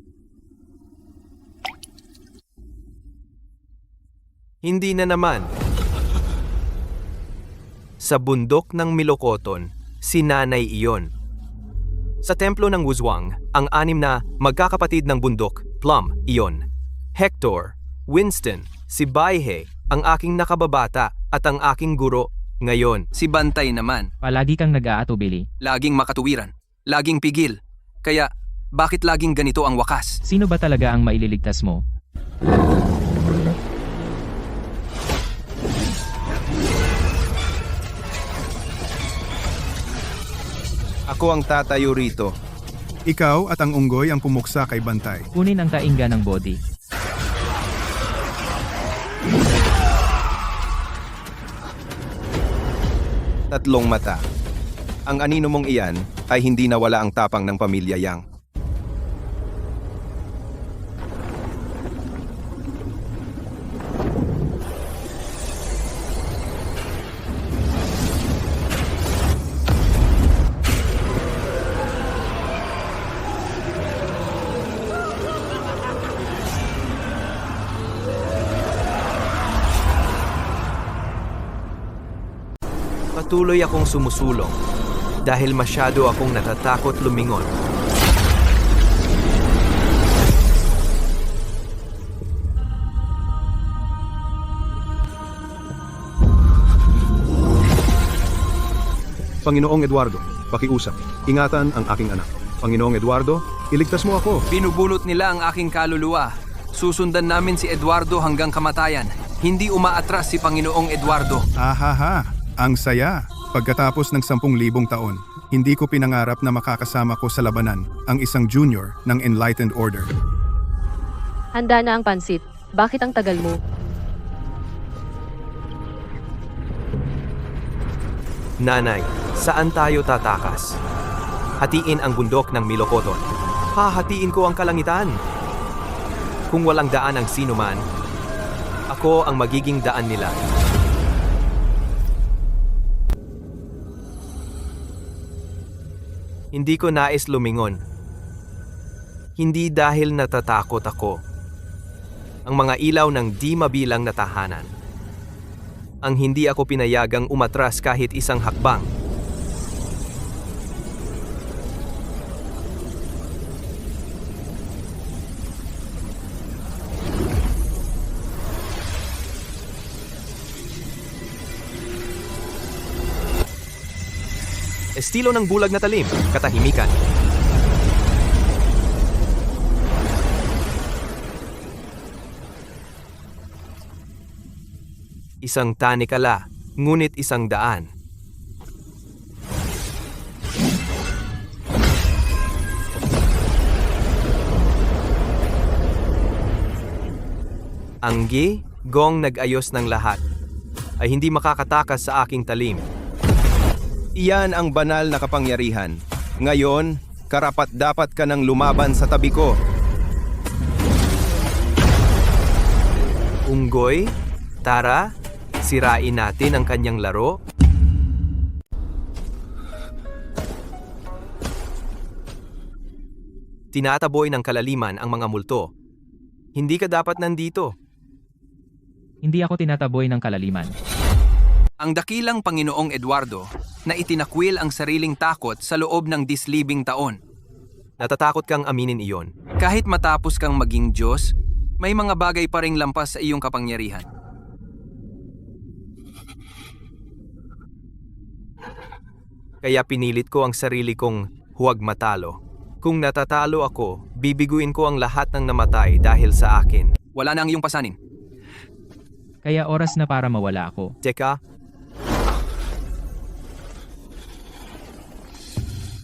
Hindi na naman. Sa bundok ng Milokoton, si Nanay iyon. Sa templo ng Wuzwang, ang 6 na magkakapatid ng bundok, Plum, iyon. Hector, Winston, si Baihe, ang aking nakababata at ang aking guro. Ngayon, Si Bantay naman, Palagi kang nag-aatubili. laging makatuwiran, laging pigil. Kaya, bakit laging ganito ang wakas? Sino ba talaga ang maililigtas mo? Ako ang tatayo rito. Ikaw at ang unggoy ang pumuksa kay Bantay. Kunin ang taingga ng body. Tatlong mata. Ang anino mong iyan ay hindi nawala ang tapang ng pamilya Yang. patuloy akong sumusulong dahil masyado akong natatakot lumingon. Panginoong Eduardo, pakiusap. Ingatan ang aking anak. Panginoong Eduardo, iligtas mo ako. Binubulot nila ang aking kaluluwa. Susundan namin si Eduardo hanggang kamatayan. Hindi umaatras si Panginoong Eduardo. Ahaha, ang saya. Pagkatapos ng 10,000 taon, hindi ko pinangarap na makakasama ko sa labanan ang isang junior ng Enlightened Order. Handa na ang pansit. Bakit ang tagal mo? Nanay, saan tayo tatakas? Hatiin ang bundok ng Milokoton. Hahatiin ko ang kalangitan. Kung walang daan ang sinuman, ako ang magiging daan nila. Hindi ko nais lumingon. Hindi dahil natatakot ako. Ang mga ilaw ng di mabilang na tahanan. Ang hindi ako pinayagang umatras kahit isang hakbang. Estilo ng bulag na talim, katahimikan. Isang tanikala, ngunit isang daan. Anggi, Gong nag-ayos ng lahat, ay hindi makakatakas sa aking talim. Iyan ang banal na kapangyarihan. Ngayon, karapat-dapat ka nang lumaban sa tabi ko. Unggoy, tara, sirain natin ang kanyang laro. Tinataboy ng kalaliman ang mga multo. Hindi ka dapat nandito. Hindi ako tinataboy ng kalaliman. Ang dakilang Panginoong Eduardo na itinakwil ang sariling takot sa loob ng 10,000 taon. Natatakot kang aminin iyon. Kahit matapos kang maging Diyos, may mga bagay pa ring lampas sa iyong kapangyarihan. Kaya pinilit ko ang sarili kong huwag matalo. Kung natatalo ako, bibiguin ko ang lahat ng namatay dahil sa akin. Wala na ang iyong pasanin. Kaya oras na para mawala ako. Teka.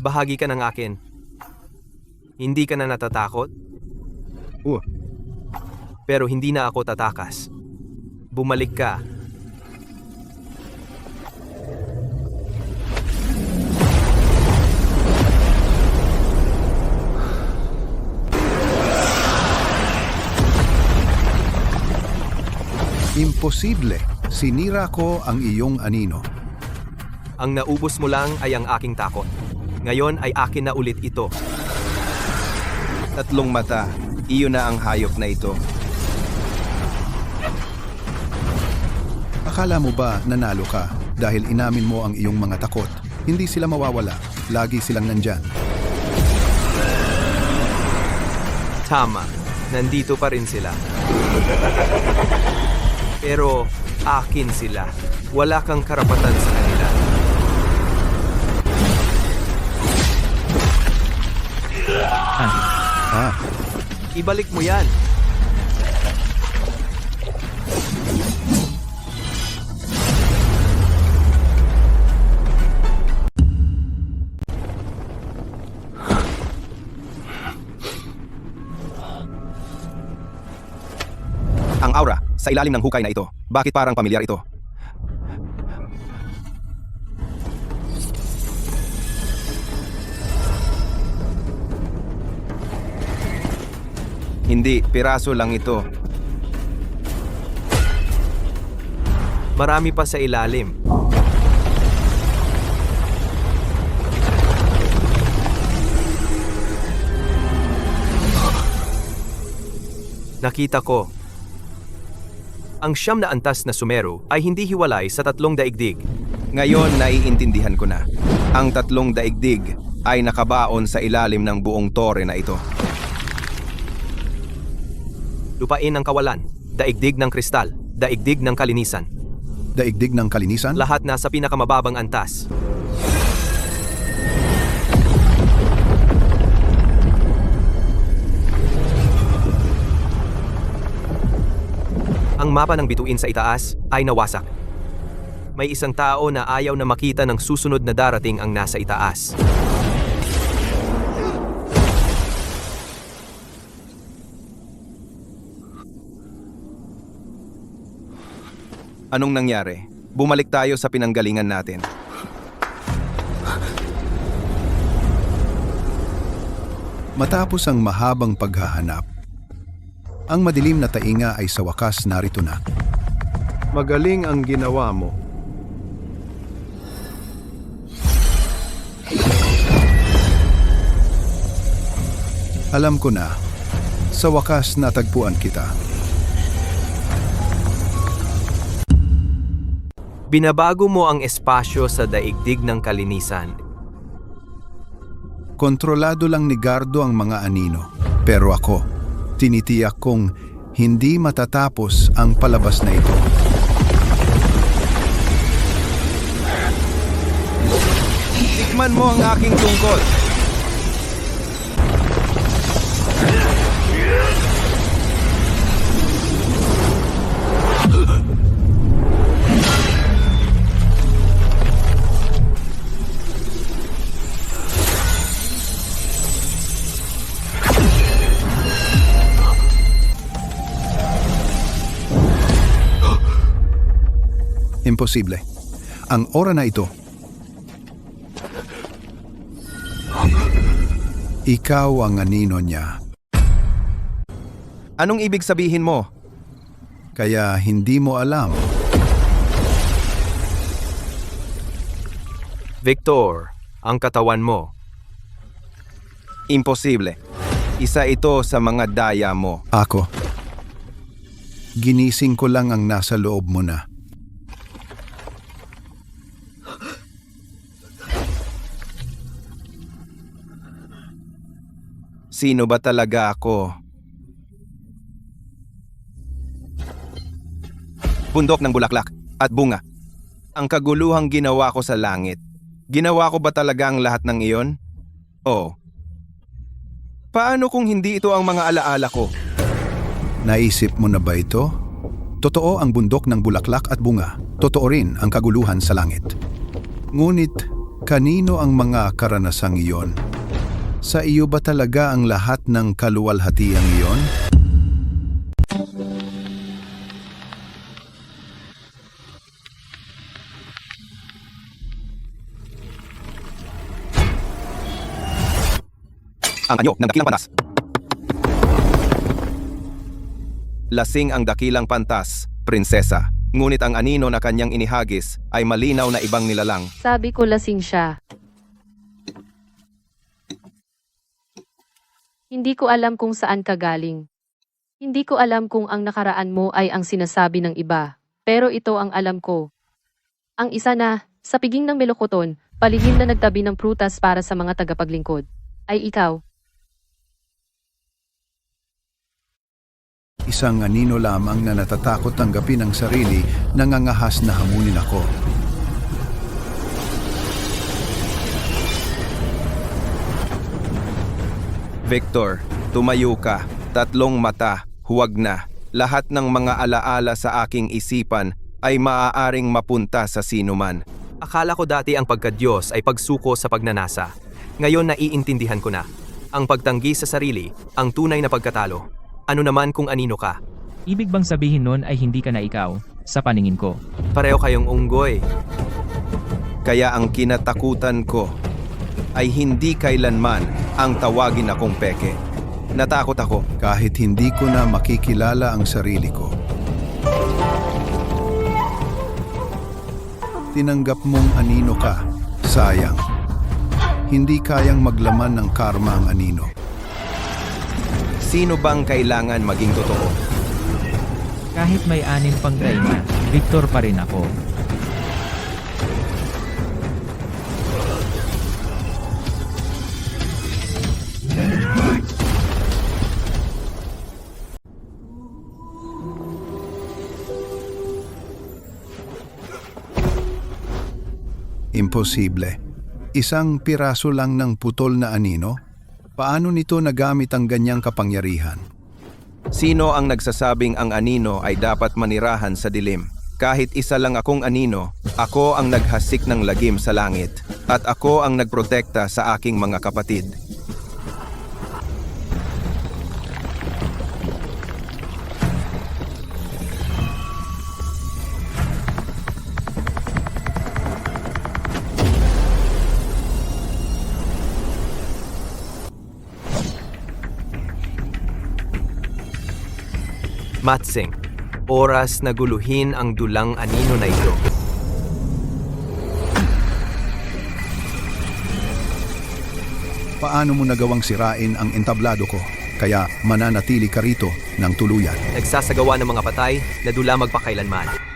Bahagi ka ng akin. Hindi ka na natatakot? Pero hindi na ako tatakas. Bumalik ka. Imposible. Sinira ko ang iyong anino. Ang naubos mo lang ay ang aking takot. Ngayon ay akin na ulit ito. Tatlong mata, iyon na ang hayop na ito. Akala mo ba nanalo ka dahil inamin mo ang iyong mga takot? Hindi sila mawawala. Lagi silang nandyan. Tama, nandito pa rin sila. Pero akin sila. Wala kang karapatan sa kanila. Ibalik mo yan. Ang aura sa ilalim ng hukay na ito. Bakit parang pamilyar ito? Hindi, piraso lang ito. Marami pa sa ilalim. Nakita ko. Ang siyam na antas na Sumero ay hindi hiwalay sa tatlong daigdig. Ngayon naiintindihan ko na. Ang tatlong daigdig ay nakabaon sa ilalim ng buong tore na ito. Lupain ng kawalan, daigdig ng kristal, daigdig ng kalinisan. Daigdig ng kalinisan? Lahat nasa pinakamababang antas. Ang mapa ng bituin sa itaas ay nawasak. May isang tao na ayaw na makita ng susunod na darating ang nasa itaas. Anong nangyari? Bumalik tayo sa pinanggalingan natin. Matapos ang mahabang paghahanap, ang madilim na tainga ay sa wakas narito na. Magaling ang ginawa mo. Alam ko na, sa wakas natagpuan kita. Binabago mo ang espasyo sa daigdig ng kalinisan. Kontrolado lang ni Gardo ang mga anino. Pero ako, tinitiyak kong hindi matatapos ang palabas na ito. Tikman mo ang aking tungkol. Imposible. Ang ora na ito. Ikaw ang anino niya. Anong ibig sabihin mo? Kaya hindi mo alam. Victor, ang katawan mo. Imposible. Isa ito sa mga daya mo. Ako. Ginising ko lang ang nasa loob mo na. Sino ba talaga ako? Bundok ng bulaklak at bunga. Ang kaguluhang ginawa ko sa langit. Ginawa ko ba talaga ang lahat ng iyon? Oo. Paano kung hindi ito ang mga alaala ko? Naisip mo na ba ito? Totoo ang bundok ng bulaklak at bunga. Totoo rin ang kaguluhan sa langit. Ngunit, kanino ang mga karanasang iyon? Sa iyo ba talaga ang lahat ng kaluwalhatiang iyon? Ang anyo ng dakilang pantas. Lasing ang dakilang pantas, prinsesa. Ngunit ang anino na kanyang inihagis ay malinaw na ibang nilalang. Sabi ko lasing siya. Hindi ko alam kung saan ka galing. Hindi ko alam kung ang nakaraan mo ay ang sinasabi ng iba. Pero ito ang alam ko. Ang isa na, sa piging ng melokoton, palihim na nagtabi ng prutas para sa mga tagapaglingkod, ay ikaw. Isang anino lamang na natatakot tanggapin ang sarili, nangangahas na hamunin ako. Victor, tumayo ka. 3 mata, huwag na. Lahat ng mga alaala sa aking isipan ay maaaring mapunta sa sinuman. Akala ko dati ang pagkadyos ay pagsuko sa pagnanasa. Ngayon naiintindihan ko na. Ang pagtanggi sa sarili, ang tunay na pagkatalo. Ano naman kung anino ka? Ibig bang sabihin nun ay hindi ka na ikaw, sa paningin ko? Pareho kayong unggoy. Kaya ang kinatakutan ko ay hindi kailanman ang tawagin akong peke. Natakot ako. Kahit hindi ko na makikilala ang sarili ko. Tinanggap mong anino ka. Sayang. Hindi kayang maglaman ng karma ang anino. Sino bang kailangan maging totoo? Kahit may 6 pang Grayman, Victor pa rin ako. Imposible. Isang piraso lang ng putol na anino? Paano nito nagamit ang ganyang kapangyarihan? Sino ang nagsasabing ang anino ay dapat manirahan sa dilim? Kahit isa lang akong anino, ako ang naghasik ng lagim sa langit, at ako ang nagprotekta sa aking mga kapatid. Matsing, oras na guluhin ang dulang anino na ito. Paano mo nagawang sirain ang entablado ko? Kaya mananatili ka rito ng tuluyan. Nagsasagawa ng mga patay na dula magpakailanman.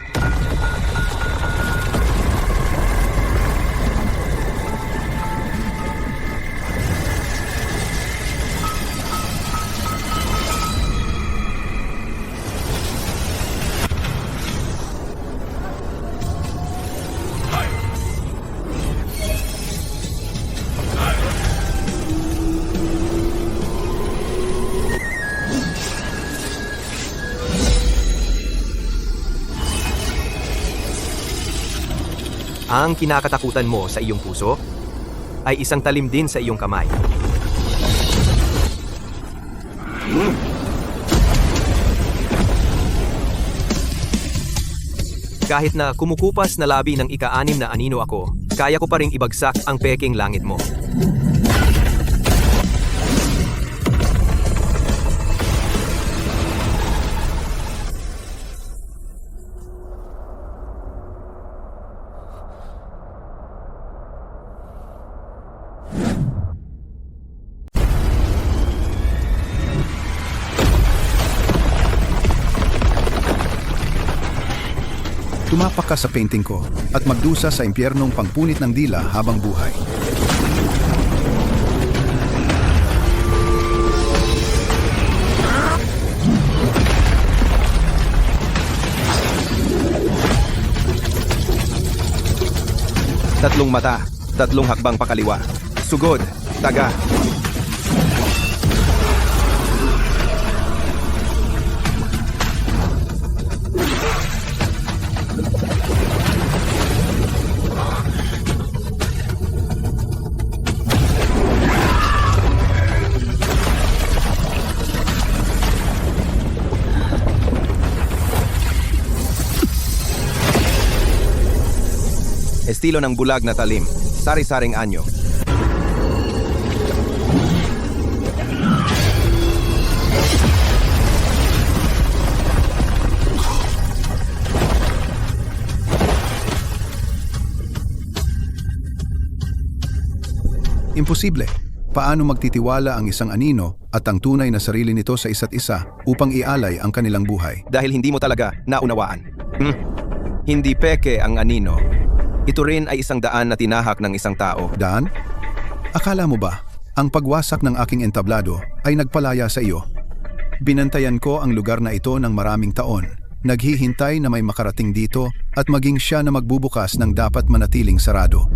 Ang kinakatakutan mo sa iyong puso ay isang talim din sa iyong kamay. Kahit na kumukupas na labi ng ika-6 na anino ako, kaya ko pa ring ibagsak ang peking langit mo. Tumapak ka sa painting ko at magdusa sa impyernong pangpunit ng dila habang buhay. Tatlong mata, 3 hakbang pakaliwa. Sugod, taga. Estilo ng bulag na talim, sari-saring anyo. Imposible. Paano magtitiwala ang isang anino at ang tunay na sarili nito sa isa't isa upang ialay ang kanilang buhay? Dahil hindi mo talaga naunawaan. Hindi peke ang anino. Ito rin ay isang daan na tinahak ng isang tao. Daan? Akala mo ba, ang pagwasak ng aking entablado ay nagpalaya sa iyo? Binantayan ko ang lugar na ito ng maraming taon. Naghihintay na may makarating dito at maging siya na magbubukas ng dapat manatiling sarado.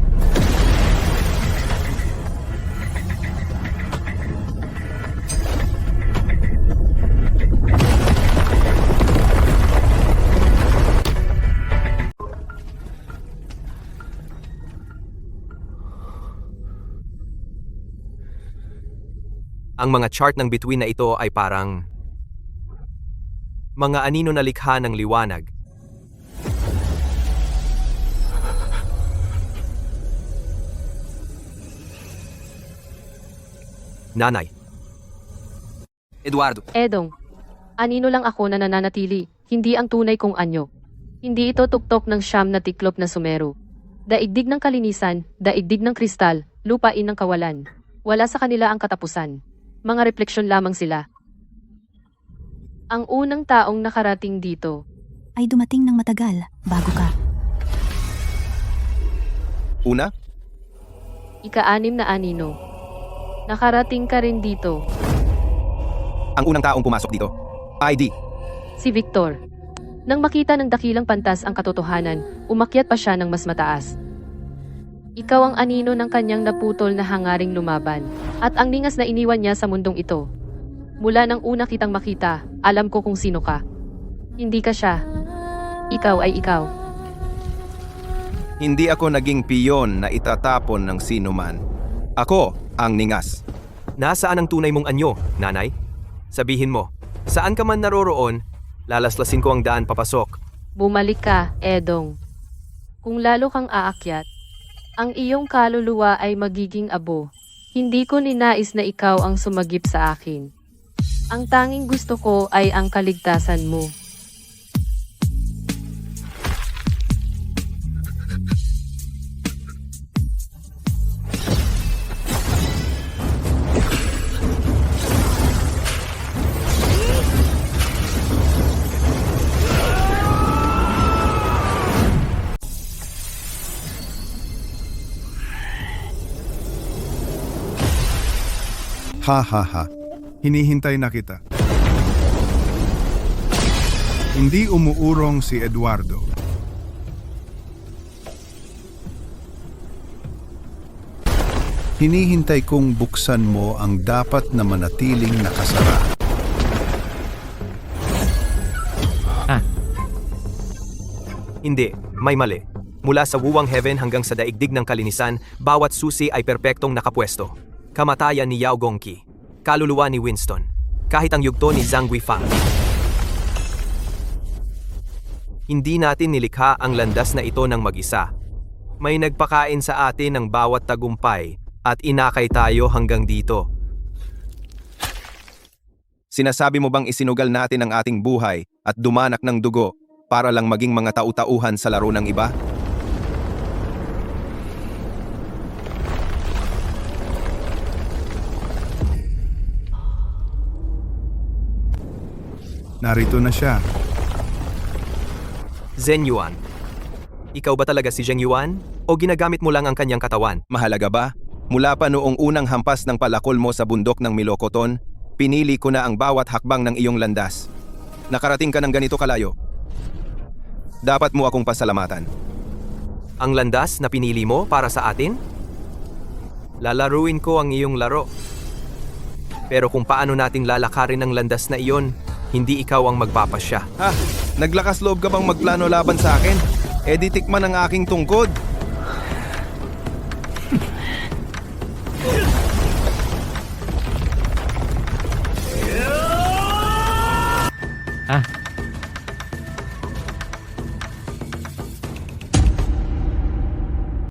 Ang mga chart ng bituin na ito ay parang mga anino na likha ng liwanag. Nanay, Eduardo, Edong, anino lang ako na nananatili, hindi ang tunay kong anyo. Hindi ito tuktok ng siyam na tiklop na Sumero. Daigdig ng kalinisan, daigdig ng kristal, lupain ng kawalan. Wala sa kanila ang katapusan. Mga refleksyon lamang sila. Ang unang taong nakarating dito, ay dumating ng matagal bago ka. Una, ika-6 na anino. Nakarating ka rin dito, ang unang taong pumasok dito. ID. si Victor. Nang makita ng dakilang pantas ang katotohanan, umakyat pa siya ng mas mataas. Ikaw ang anino ng kanyang naputol na hangaring lumaban, at ang ningas na iniwan niya sa mundong ito. Mula nang una kitang makita, alam ko kung sino ka. Hindi ka siya. Ikaw ay ikaw. Hindi ako naging piyon na itatapon ng sino man. Ako ang ningas. nasaan ang tunay mong anyo, nanay? Sabihin mo, saan ka man naroroon, lalaslasin ko ang daan papasok. Bumalik ka, Edong. Kung lalo kang aakyat, ang iyong kaluluwa ay magiging abo. Hindi ko ninais na ikaw ang sumagip sa akin. Ang tanging gusto ko ay ang kaligtasan mo. Ha ha ha. Hinihintay na kita. Hindi umuurong si Eduardo. Hinihintay kong buksan mo ang dapat na manatiling nakasara. Hindi, may mali. Mula sa wuwang heaven hanggang sa daigdig ng kalinisan, bawat susi ay perpektong nakapwesto. Kamatayan ni Yao Gongqi, kaluluwa ni Winston, kahit ang yugto ni Zhang Guifang. Hindi natin nilikha ang landas na ito ng mag-isa. May nagpakain sa atin ng bawat tagumpay at inakay tayo hanggang dito. Sinasabi mo bang isinugal natin ang ating buhay at dumanak ng dugo para lang maging mga tau-tauhan sa laro ng iba? Narito na siya. Zhen Yuan. Ikaw ba talaga si Zheng Yuan? O ginagamit mo lang ang kanyang katawan? Mahalaga ba? Mula pa noong unang hampas ng palakol mo sa bundok ng Milokoton, pinili ko na ang bawat hakbang ng iyong landas. Nakarating ka ng ganito kalayo. Dapat mo akong pasalamatan. Ang landas na pinili mo para sa atin? Lalaruin ko ang iyong laro. Pero kung paano nating lalakarin ang landas na iyon, hindi ikaw ang magpapasya. Ha? Naglakas loob ka bang magplano laban sa akin? E di tikman ang aking tungkod.